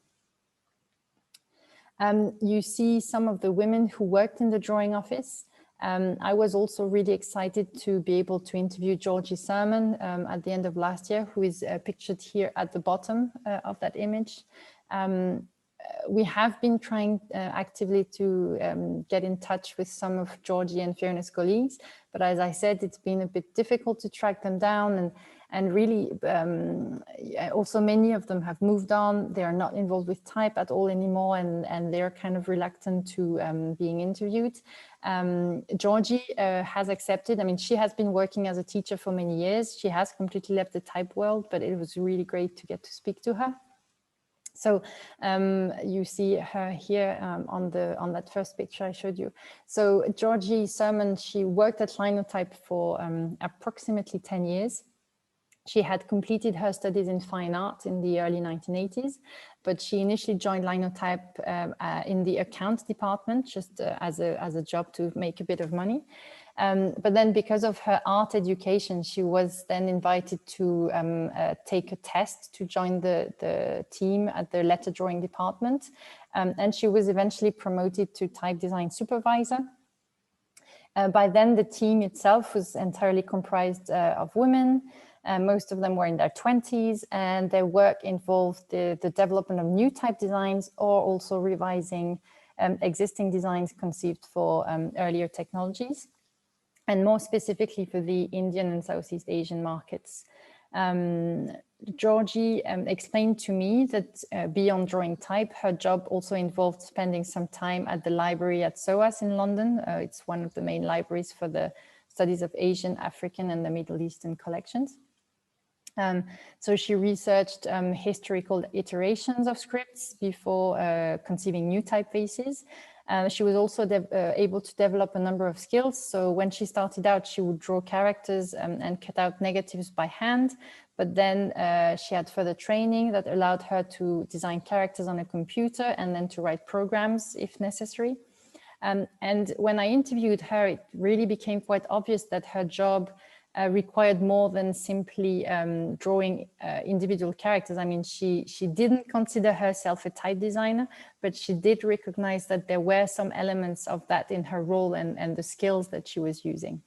You see some of the women who worked in the drawing office. I was also really excited to be able to interview Georgie Sermon at the end of last year, who is pictured here at the bottom of that image. We have been trying actively to get in touch with some of Georgie and Fiona's colleagues, but as I said, it's been a bit difficult to track them down, and really also many of them have moved on. They are not involved with type at all anymore, and they're kind of reluctant to being interviewed. Georgie has accepted. I mean, she has been working as a teacher for many years. She has completely left the type world, but it was really great to get to speak to her. So you see her here on that first picture I showed you. So Georgie Sermon, she worked at Linotype for approximately 10 years. She had completed her studies in fine art in the early 1980s, but she initially joined Linotype in the accounts department, just as a job to make a bit of money. But then because of her art education, she was then invited to take a test to join the team at the letter drawing department. And she was eventually promoted to type design supervisor. By then, the team itself was entirely comprised of women. Most of them were in their 20s, and their work involved the development of new type designs, or also revising existing designs conceived for earlier technologies, and more specifically for the Indian and Southeast Asian markets. Georgie explained to me that beyond drawing type, her job also involved spending some time at the library at SOAS in London. It's one of the main libraries for the studies of Asian, African, and the Middle Eastern collections. So she researched historical iterations of scripts before conceiving new typefaces. She was also able to develop a number of skills. So when she started out, she would draw characters and cut out negatives by hand. But then she had further training that allowed her to design characters on a computer and then to write programs if necessary. And when I interviewed her, it really became quite obvious that her job required more than simply drawing individual characters. I mean, she didn't consider herself a type designer, but she did recognize that there were some elements of that in her role and the skills that she was using.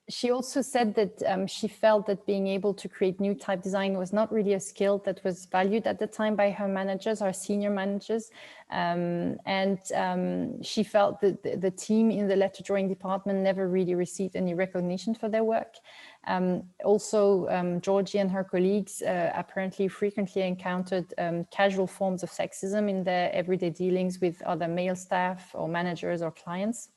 She also said that she felt that being able to create new type design was not really a skill that was valued at the time by her managers, our senior managers. She felt that the team in the letter drawing department never really received any recognition for their work. Georgie and her colleagues apparently frequently encountered casual forms of sexism in their everyday dealings with other male staff or managers or clients.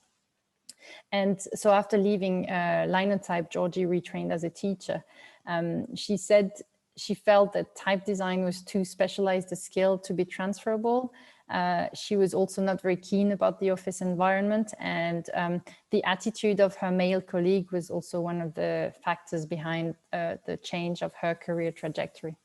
And so after leaving Linotype, Georgie retrained as a teacher. She said she felt that type design was too specialized a skill to be transferable. She was also not very keen about the office environment, and the attitude of her male colleague was also one of the factors behind the change of her career trajectory.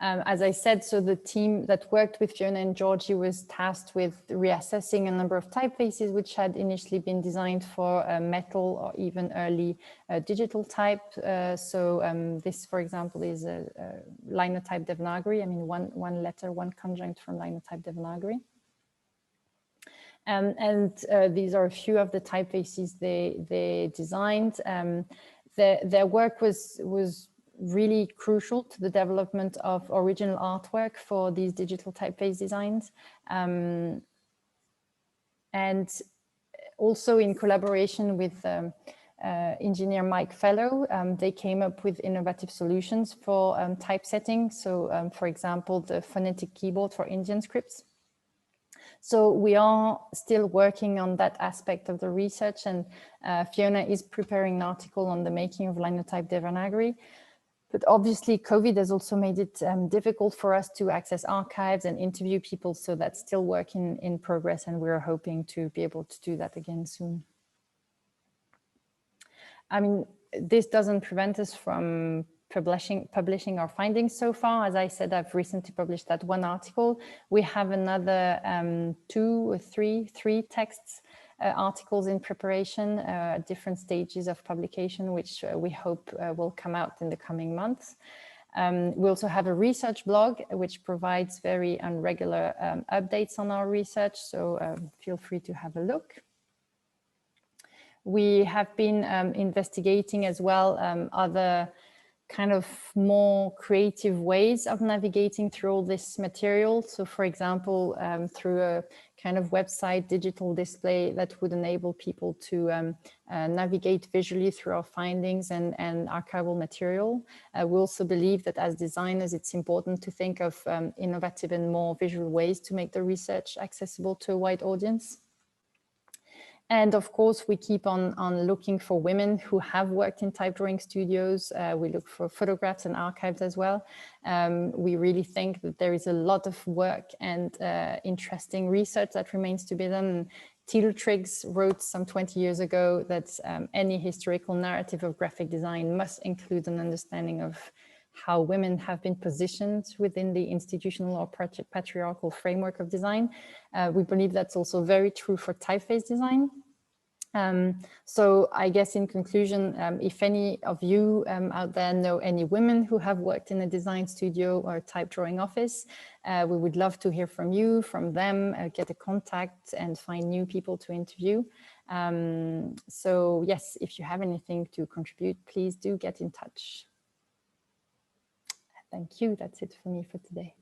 As I said, so the team that worked with Fiona and Georgie was tasked with reassessing a number of typefaces which had initially been designed for metal or even early digital type. This, for example, is a Linotype Devanagari. I mean, one letter, one conjunct from Linotype Devanagari. These are a few of the typefaces they designed. Their work was really crucial to the development of original artwork for these digital typeface designs. And also in collaboration with engineer Mike Fellow, they came up with innovative solutions for typesetting. So for example, the phonetic keyboard for Indian scripts. So we are still working on that aspect of the research, and Fiona is preparing an article on the making of Linotype Devanagari. But obviously, COVID has also made it difficult for us to access archives and interview people. So that's still work in progress, and we're hoping to be able to do that again soon. I mean, this doesn't prevent us from publishing our findings so far. As I said, I've recently published that one article. We have another three texts, articles in preparation at different stages of publication, which we hope will come out in the coming months. We also have a research blog, which provides very irregular updates on our research, so feel free to have a look. We have been investigating as well other kind of more creative ways of navigating through all this material. So for example, through a kind of website digital display that would enable people to navigate visually through our findings and archival material. We also believe that as designers, it's important to think of innovative and more visual ways to make the research accessible to a wide audience. And of course, we keep on looking for women who have worked in type drawing studios. We look for photographs and archives as well. We really think that there is a lot of work and interesting research that remains to be done. Teal Triggs wrote some 20 years ago that any historical narrative of graphic design must include an understanding of how women have been positioned within the institutional or patriarchal framework of design. We believe that's also very true for typeface design. So I guess in conclusion, if any of you out there know any women who have worked in a design studio or a type drawing office, we would love to hear from you, from them, get a contact and find new people to interview. So yes, if you have anything to contribute, please do get in touch. Thank you. That's it for me for today.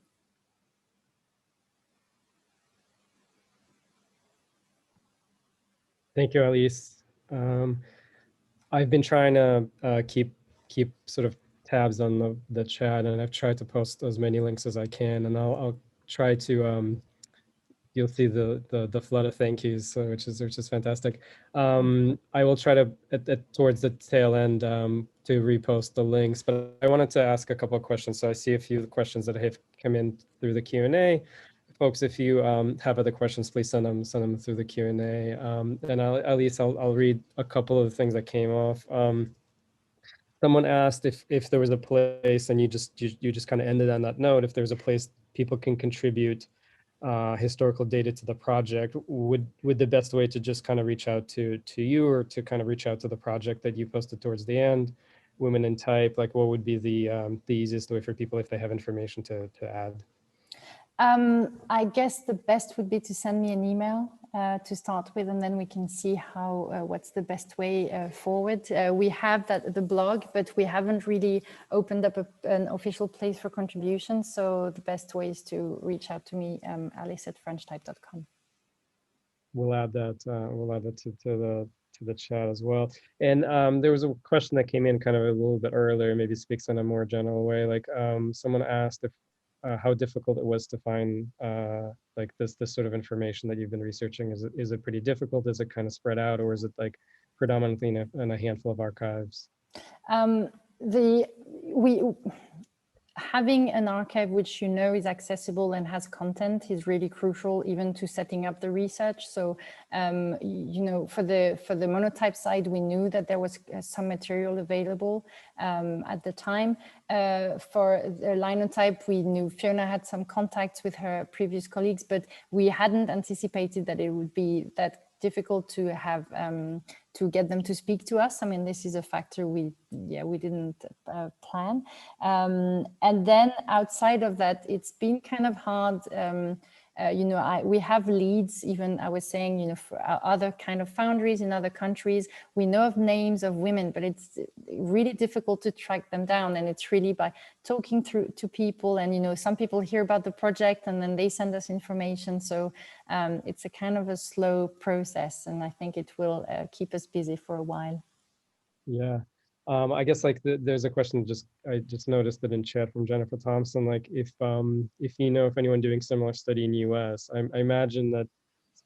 Thank you, Alice. I've been trying to keep sort of tabs on the chat, and I've tried to post as many links as I can, and I'll try to. You'll see the flood of thank yous, which is fantastic. I will try to towards the tail end to repost the links, but I wanted to ask a couple of questions. So I see a few questions that have come in through the Q&A. Folks, if you have other questions, please send them through the Q&A. And I'll read a couple of the things that came off. Someone asked if there was a place, and you just kind of ended on that note. If there's a place people can contribute historical data to the project, would the best way to just kind of reach out to you, or to kind of reach out to the project that you posted towards the end, Women in Type? Like, what would be the easiest way for people if they have information to add? I guess the best would be to send me an email to start with, and then we can see how what's the best way forward. We have the blog, but we haven't really opened up an official place for contributions. So the best way is to reach out to me, alice@frenchtype.com. We'll add that. We'll add that to the chat as well. And there was a question that came in kind of a little bit earlier, maybe speaks in a more general way. Like someone asked if how difficult it was to find like this sort of information that you've been researching. Is it pretty difficult? Is it kind of spread out, or is it like predominantly in a handful of archives? having an archive which is accessible and has content is really crucial, even to setting up the research. So, for the Monotype side, we knew that there was some material available at the time. For the Linotype, we knew Fiona had some contacts with her previous colleagues, but we hadn't anticipated that it would be that difficult to have to get them to speak to us. I mean, this is a factor we didn't plan. And then outside of that, it's been kind of hard. We have leads, even I was saying, for other kind of foundries in other countries. We know of names of women, but it's really difficult to track them down. And it's really by talking to people, and, some people hear about the project and then they send us information. So it's a kind of a slow process, and I think it will keep us busy for a while. Yeah. I guess there's a question I just noticed it in chat from Jennifer Thompson, like if if anyone doing similar study in US, I imagine that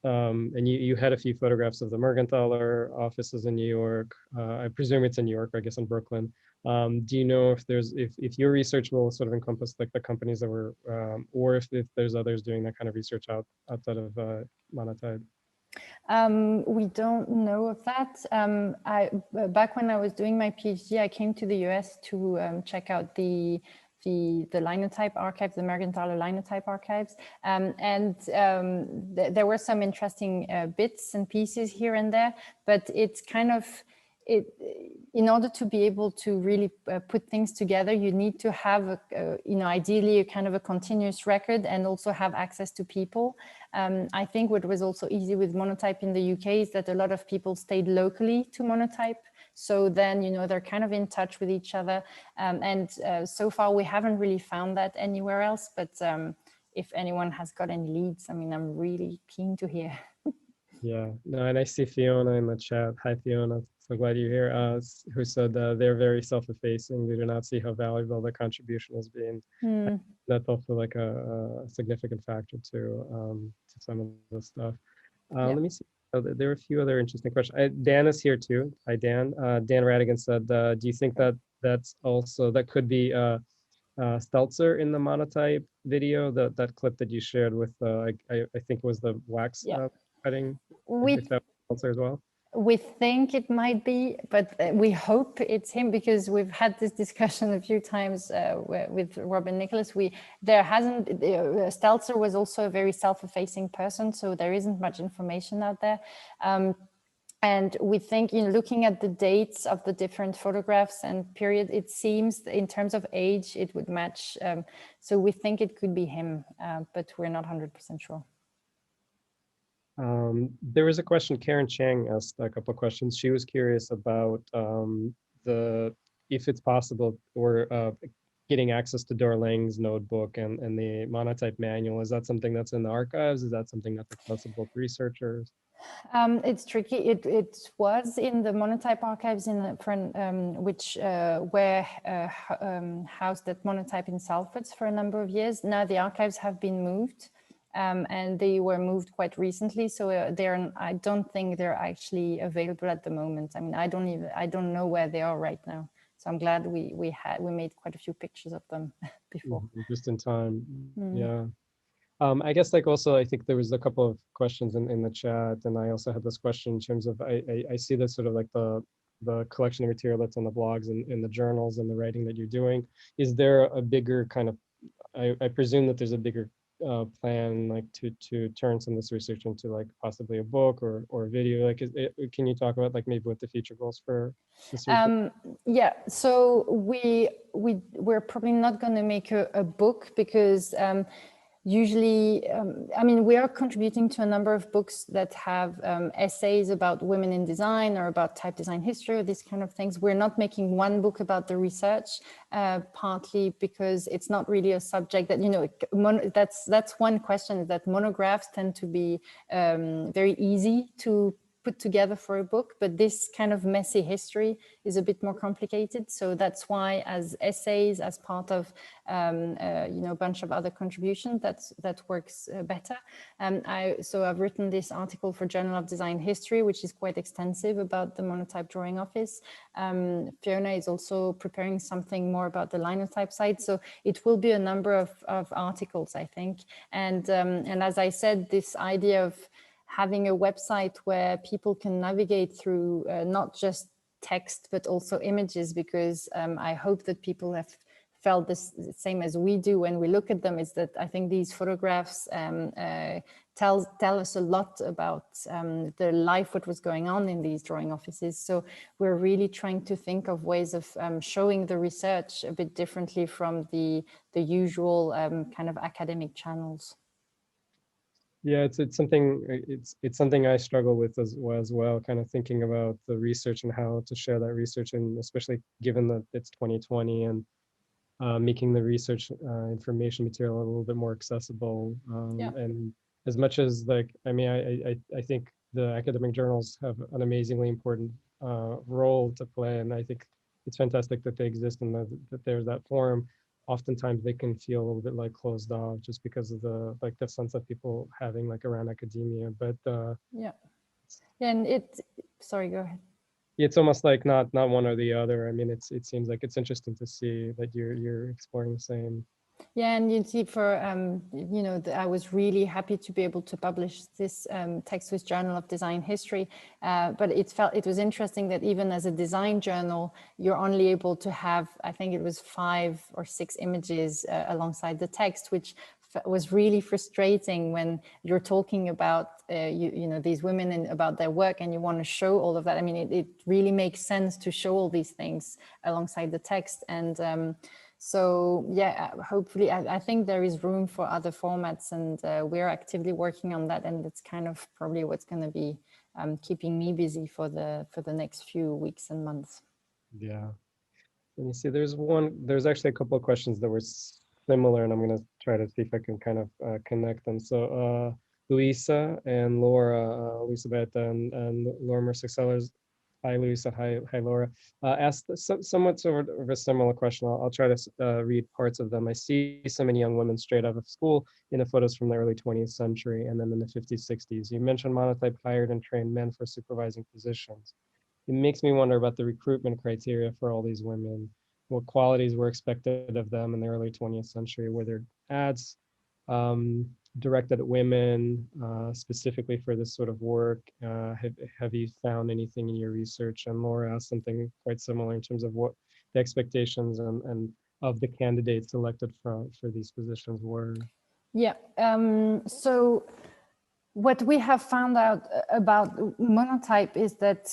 and you had a few photographs of the Mergenthaler offices in New York. I presume it's in New York, I guess in Brooklyn. Do you know if your research will sort of encompass like the companies that were, or if there's others doing that kind of research outside of Monotype? We don't know of that. Back when I was doing my PhD, I came to the US to check out the Linotype archives, the Mergenthaler Linotype archives. There were some interesting bits and pieces here and there, but it's kind of, in order to be able to really put things together, you need to have, ideally a kind of a continuous record and also have access to people. I think what was also easy with Monotype in the UK is that a lot of people stayed locally to Monotype. So then, they're kind of in touch with each other. So far, we haven't really found that anywhere else. But if anyone has got any leads, I mean, I'm really keen to hear. Yeah, no, and I see Fiona in the chat. Hi, Fiona. So glad you're here. Who said they're very self-effacing. They do not see how valuable their contribution has been. That's also like a significant factor to some of the stuff. Let me see. Oh, there are a few other interesting questions. Dan is here too. Hi, Dan. Dan Radigan said, do you think that that could be Stelzer in the Monotype video, that clip that you shared with, I think it was the wax cutting, if that was Stelzer as well? We think it might be, but we hope it's him, because we've had this discussion a few times with Rob and Nicholas. Stelzer was also a very self-effacing person, so there isn't much information out there. And we think, looking at the dates of the different photographs and period, it seems in terms of age, it would match. So we think it could be him, but we're not 100% sure. There was a question, Karen Chang asked a couple of questions. She was curious about if it's possible, or getting access to Dorling's notebook and the Monotype manual. Is that something that's in the archives? Is that something that's accessible to researchers? It's tricky. It was in the Monotype archives which were housed at Monotype in Salford for a number of years. Now the archives have been moved. And they were moved quite recently, so I don't think they're actually available at the moment. I mean, I don't know where they are right now. So I'm glad we made quite a few pictures of them before. Just in time, yeah. I guess also I think there was a couple of questions in the chat, and I also had this question in terms of I see that sort of like the collection of material that's on the blogs and in the journals and the writing that you're doing. Is there a bigger kind of, I presume that there's a bigger plan like to turn some of this research into like possibly a book or a video? Like, can you talk about like maybe what the future goals for this research? Yeah, so we're probably not going to make a book, because usually, I mean, we are contributing to a number of books that have essays about women in design or about type design history, or these kind of things. We're not making one book about the research, partly because it's not really a subject that, that's one question, is that monographs tend to be very easy to put together for a book, but this kind of messy history is a bit more complicated. So that's why as essays, as part of a bunch of other contributions, that works better. So I've written this article for Journal of Design History, which is quite extensive about the Monotype drawing office. Fiona is also preparing something more about the Linotype side. So it will be a number of articles, I think. And as I said, this idea of having a website where people can navigate through not just text, but also images, because I hope that people have felt the same as we do when we look at them, is that I think these photographs tell us a lot about the life, what was going on in these drawing offices. So we're really trying to think of ways of showing the research a bit differently from the usual kind of academic channels. Yeah, it's something I struggle with as well, kind of thinking about the research and how to share that research, and especially given that it's 2020 and making the research information material a little bit more accessible. And as much as I think the academic journals have an amazingly important role to play, and I think it's fantastic that they exist and that there's that forum. Oftentimes they can feel a little bit like closed off just because of the sense of people having around academia. But and sorry, go ahead. It's almost like not one or the other. I mean, it seems like it's interesting to see that you're exploring the same. Yeah, and you see, for I was really happy to be able to publish this text with Journal of Design History, but it was interesting that even as a design journal, you're only able to have, I think it was 5 or 6 images alongside the text, which was really frustrating when you're talking about these women and about their work, and you want to show all of that. I mean, it really makes sense to show all these things alongside the text. And so yeah, hopefully I think there is room for other formats, and we're actively working on that, and it's kind of probably what's going to be keeping me busy for the next few weeks and months. Yeah. Let me see. There's actually a couple of questions that were similar, and I'm going to try to see if I can kind of connect them. So Luisa and Laura, Elisabeth and Laura Mercer-Sellers. Hi, Luisa. Hi, Laura. Asked somewhat sort of a similar question. I'll try to read parts of them. I see so many young women straight out of school in the photos from the early 20th century and then in the 50s, 60s. You mentioned Monotype hired and trained men for supervising positions. It makes me wonder about the recruitment criteria for all these women. What qualities were expected of them in the early 20th century? Were there ads directed at women specifically for this sort of work? Have you found anything in your research? And Laura asked something quite similar in terms of what the expectations and of the candidates selected for these positions were. Yeah, so what we have found out about Monotype is that,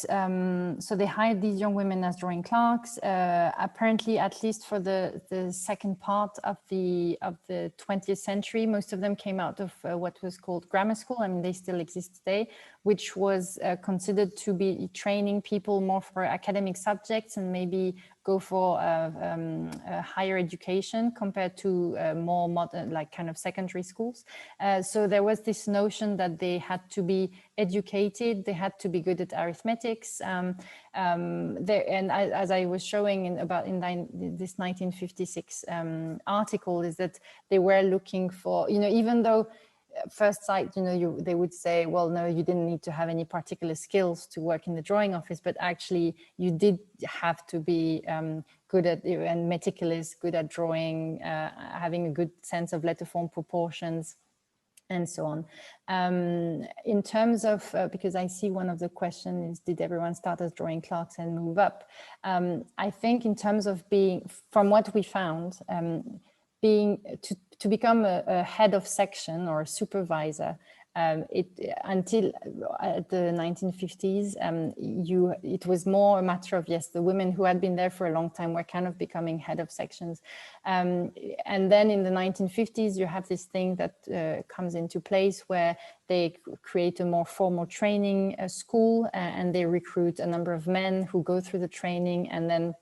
so they hired these young women as drawing clerks. Apparently, at least for the second part of the 20th century, most of them came out of what was called grammar school. I mean, they still exist today, which was considered to be training people more for academic subjects and maybe go for higher education compared to more modern, like kind of secondary schools. So there was this notion that they had to be educated, they had to be good at arithmetics. And as I was showing in this 1956 article, is that they were looking for, even though first sight, they would say, well, no, you didn't need to have any particular skills to work in the drawing office, but actually you did have to be good at and meticulous, good at drawing, having a good sense of letter form proportions, and so on. In terms of, because I see one of the questions is, did everyone start as drawing clerks and move up? I think in terms of from what we found, to become a head of section or a supervisor, until the 1950s, it was more a matter of, yes, the women who had been there for a long time were kind of becoming head of sections. And then in the 1950s, you have this thing that comes into place where they create a more formal training school, and they recruit a number of men who go through the training, and then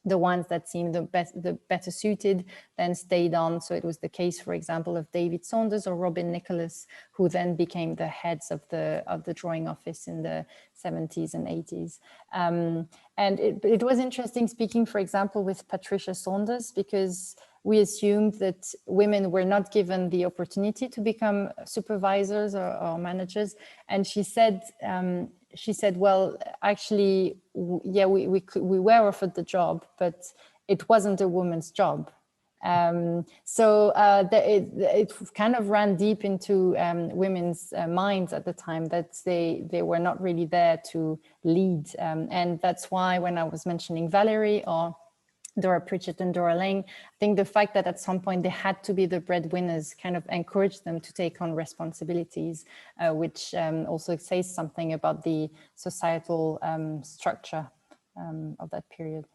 the ones that seemed the better suited then stayed on. So it was the case, for example, of David Saunders or Robin Nicholas, who then became the heads of the drawing office in the 70s and 80s. And it was interesting speaking, for example, with Patricia Saunders, because we assumed that women were not given the opportunity to become supervisors or managers. And she said, well, actually, yeah, we were offered the job, but it wasn't a woman's job. So it kind of ran deep into women's minds at the time, that they were not really there to lead. And that's why when I was mentioning Valerie or Dora Pritchett and Dora Lang, I think the fact that at some point they had to be the breadwinners kind of encouraged them to take on responsibilities, which also says something about the societal structure of that period.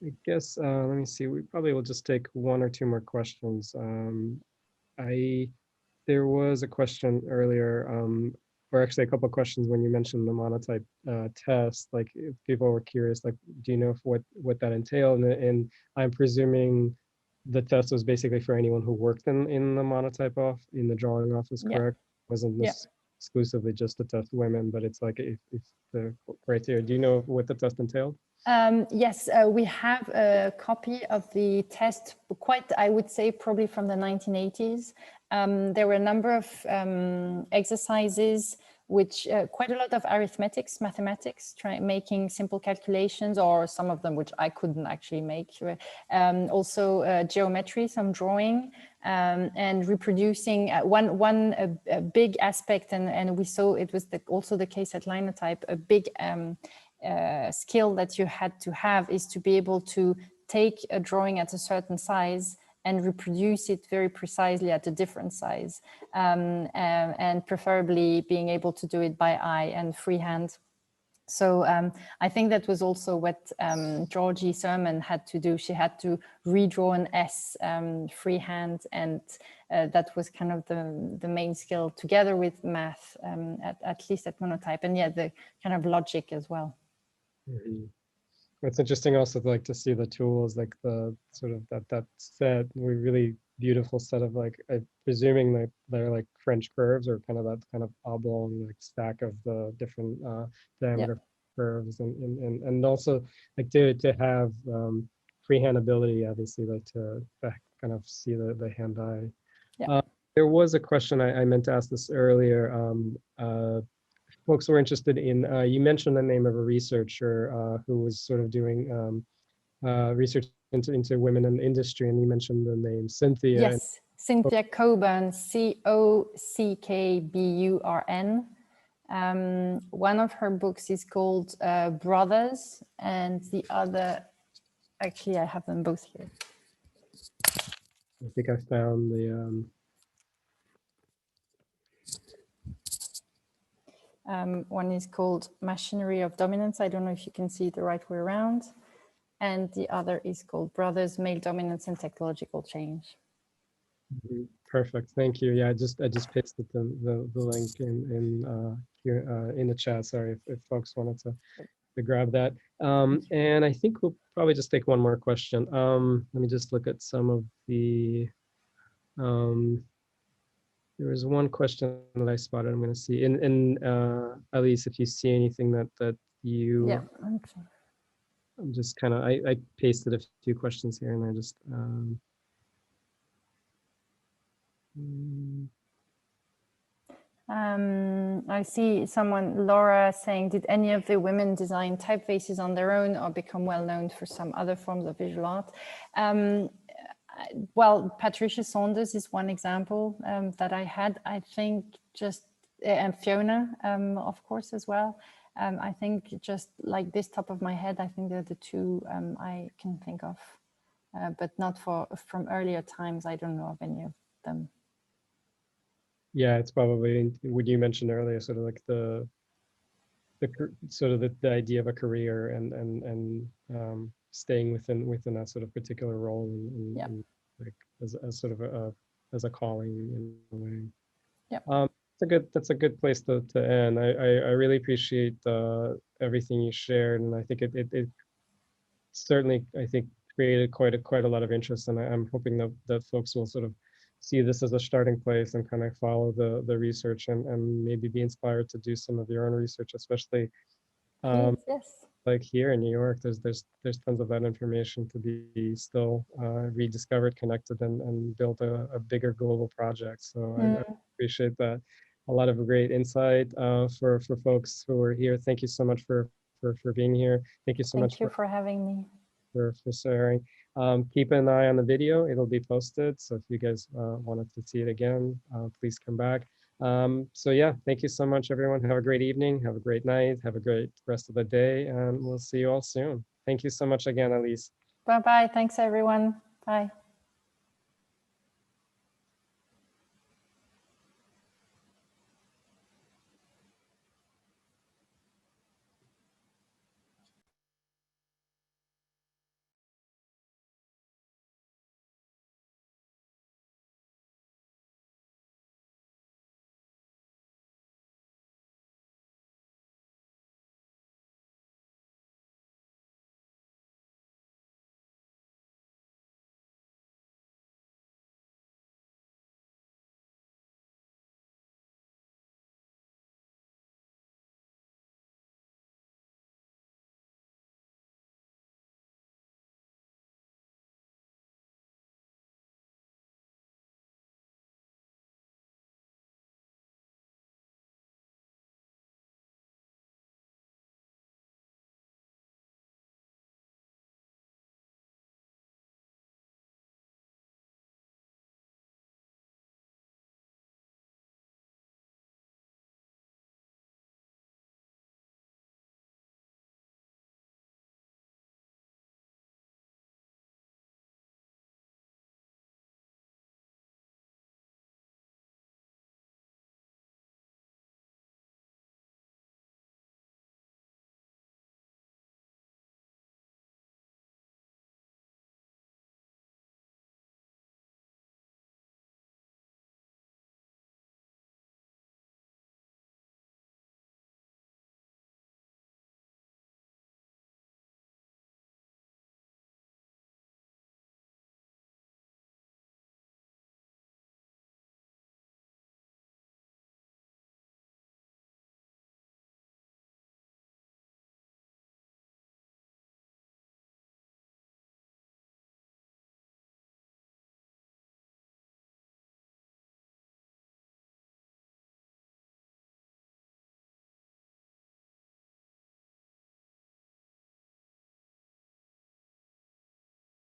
I guess, let me see, we probably will just take one or two more questions. There was a question earlier, or actually a couple of questions when you mentioned the monotype test, like if people were curious, like, do you know what that entailed? And I'm presuming the test was basically for anyone who worked in the monotype in the drawing office, correct? Wasn't exclusively just to test women, but it's like if the criteria, do you know what the test entailed? Yes, we have a copy of the test, I would say, probably from the 1980s. There were a number of exercises, which quite a lot of arithmetics, mathematics, making simple calculations, or some of them which I couldn't actually make. Also geometry, some drawing, and reproducing one big aspect, and we saw it was also the case at Linotype, a big skill that you had to have is to be able to take a drawing at a certain size and reproduce it very precisely at a different size, and preferably being able to do it by eye and freehand. So I think that was also what Georgie Sermon had to do. She had to redraw an S freehand, and that was kind of the main skill, together with math, at least at Monotype, and yeah, the kind of logic as well. Mm-hmm. It's interesting also like to see the tools, like the sort of that set, really beautiful set of, like, I'm presuming that they're like French curves, or kind of that kind of oblong like stack of the different diameter curves, and also like to have freehand ability, obviously, like to kind of see the hand eye. There was a question I meant to ask this earlier. Folks were interested in, you mentioned the name of a researcher who was sort of doing research into women in industry, and you mentioned the name Cynthia. Yes, Cynthia Coburn, Cockburn. One of her books is called Brothers, and the other, actually I have them both here. I think I found the... one is called Machinery of Dominance. I don't know if you can see it the right way around. And the other is called Brothers, Male Dominance and Technological Change. Perfect, thank you. Yeah, I just pasted the link in here in the chat. Sorry if folks wanted to grab that. And I think we'll probably just take one more question. Let me just look at some of the... there was one question that I spotted. I'm going to see. Elise, if you see anything that you... Yeah. I'm just kind of... I pasted a few questions here, and I just... I see someone, Laura, saying, did any of the women design typefaces on their own or become well known for some other forms of visual art? Well, Patricia Saunders is one example that I had. I think just, and Fiona, of course, as well. I think just like this top of my head, I think they're the two I can think of, but not from earlier times. I don't know of any of them. Yeah, it's probably what you mentioned earlier, sort of like the sort of the idea of a career and staying within that sort of particular role, and like as sort of as a calling in a way. Yeah. That's a good place to end. I really appreciate everything you shared, and I think it certainly, I think, created quite a lot of interest, and I'm hoping that folks will sort of see this as a starting place and kind of follow the research and maybe be inspired to do some of your own research, especially Please, yes. like here in New York. There's tons of that information to be still rediscovered, connected, and build a bigger global project. So I appreciate that. A lot of great insight for folks who are here. Thank you so much for being here. Thank you so much Thank you for having me. for sharing. Keep an eye on the video. It'll be posted. So if you guys wanted to see it again, please come back. So yeah, thank you so much, everyone. Have a great evening. Have a great night. Have a great rest of the day. And we'll see you all soon. Thank you so much again, Elise. Bye-bye. Thanks, everyone. Bye.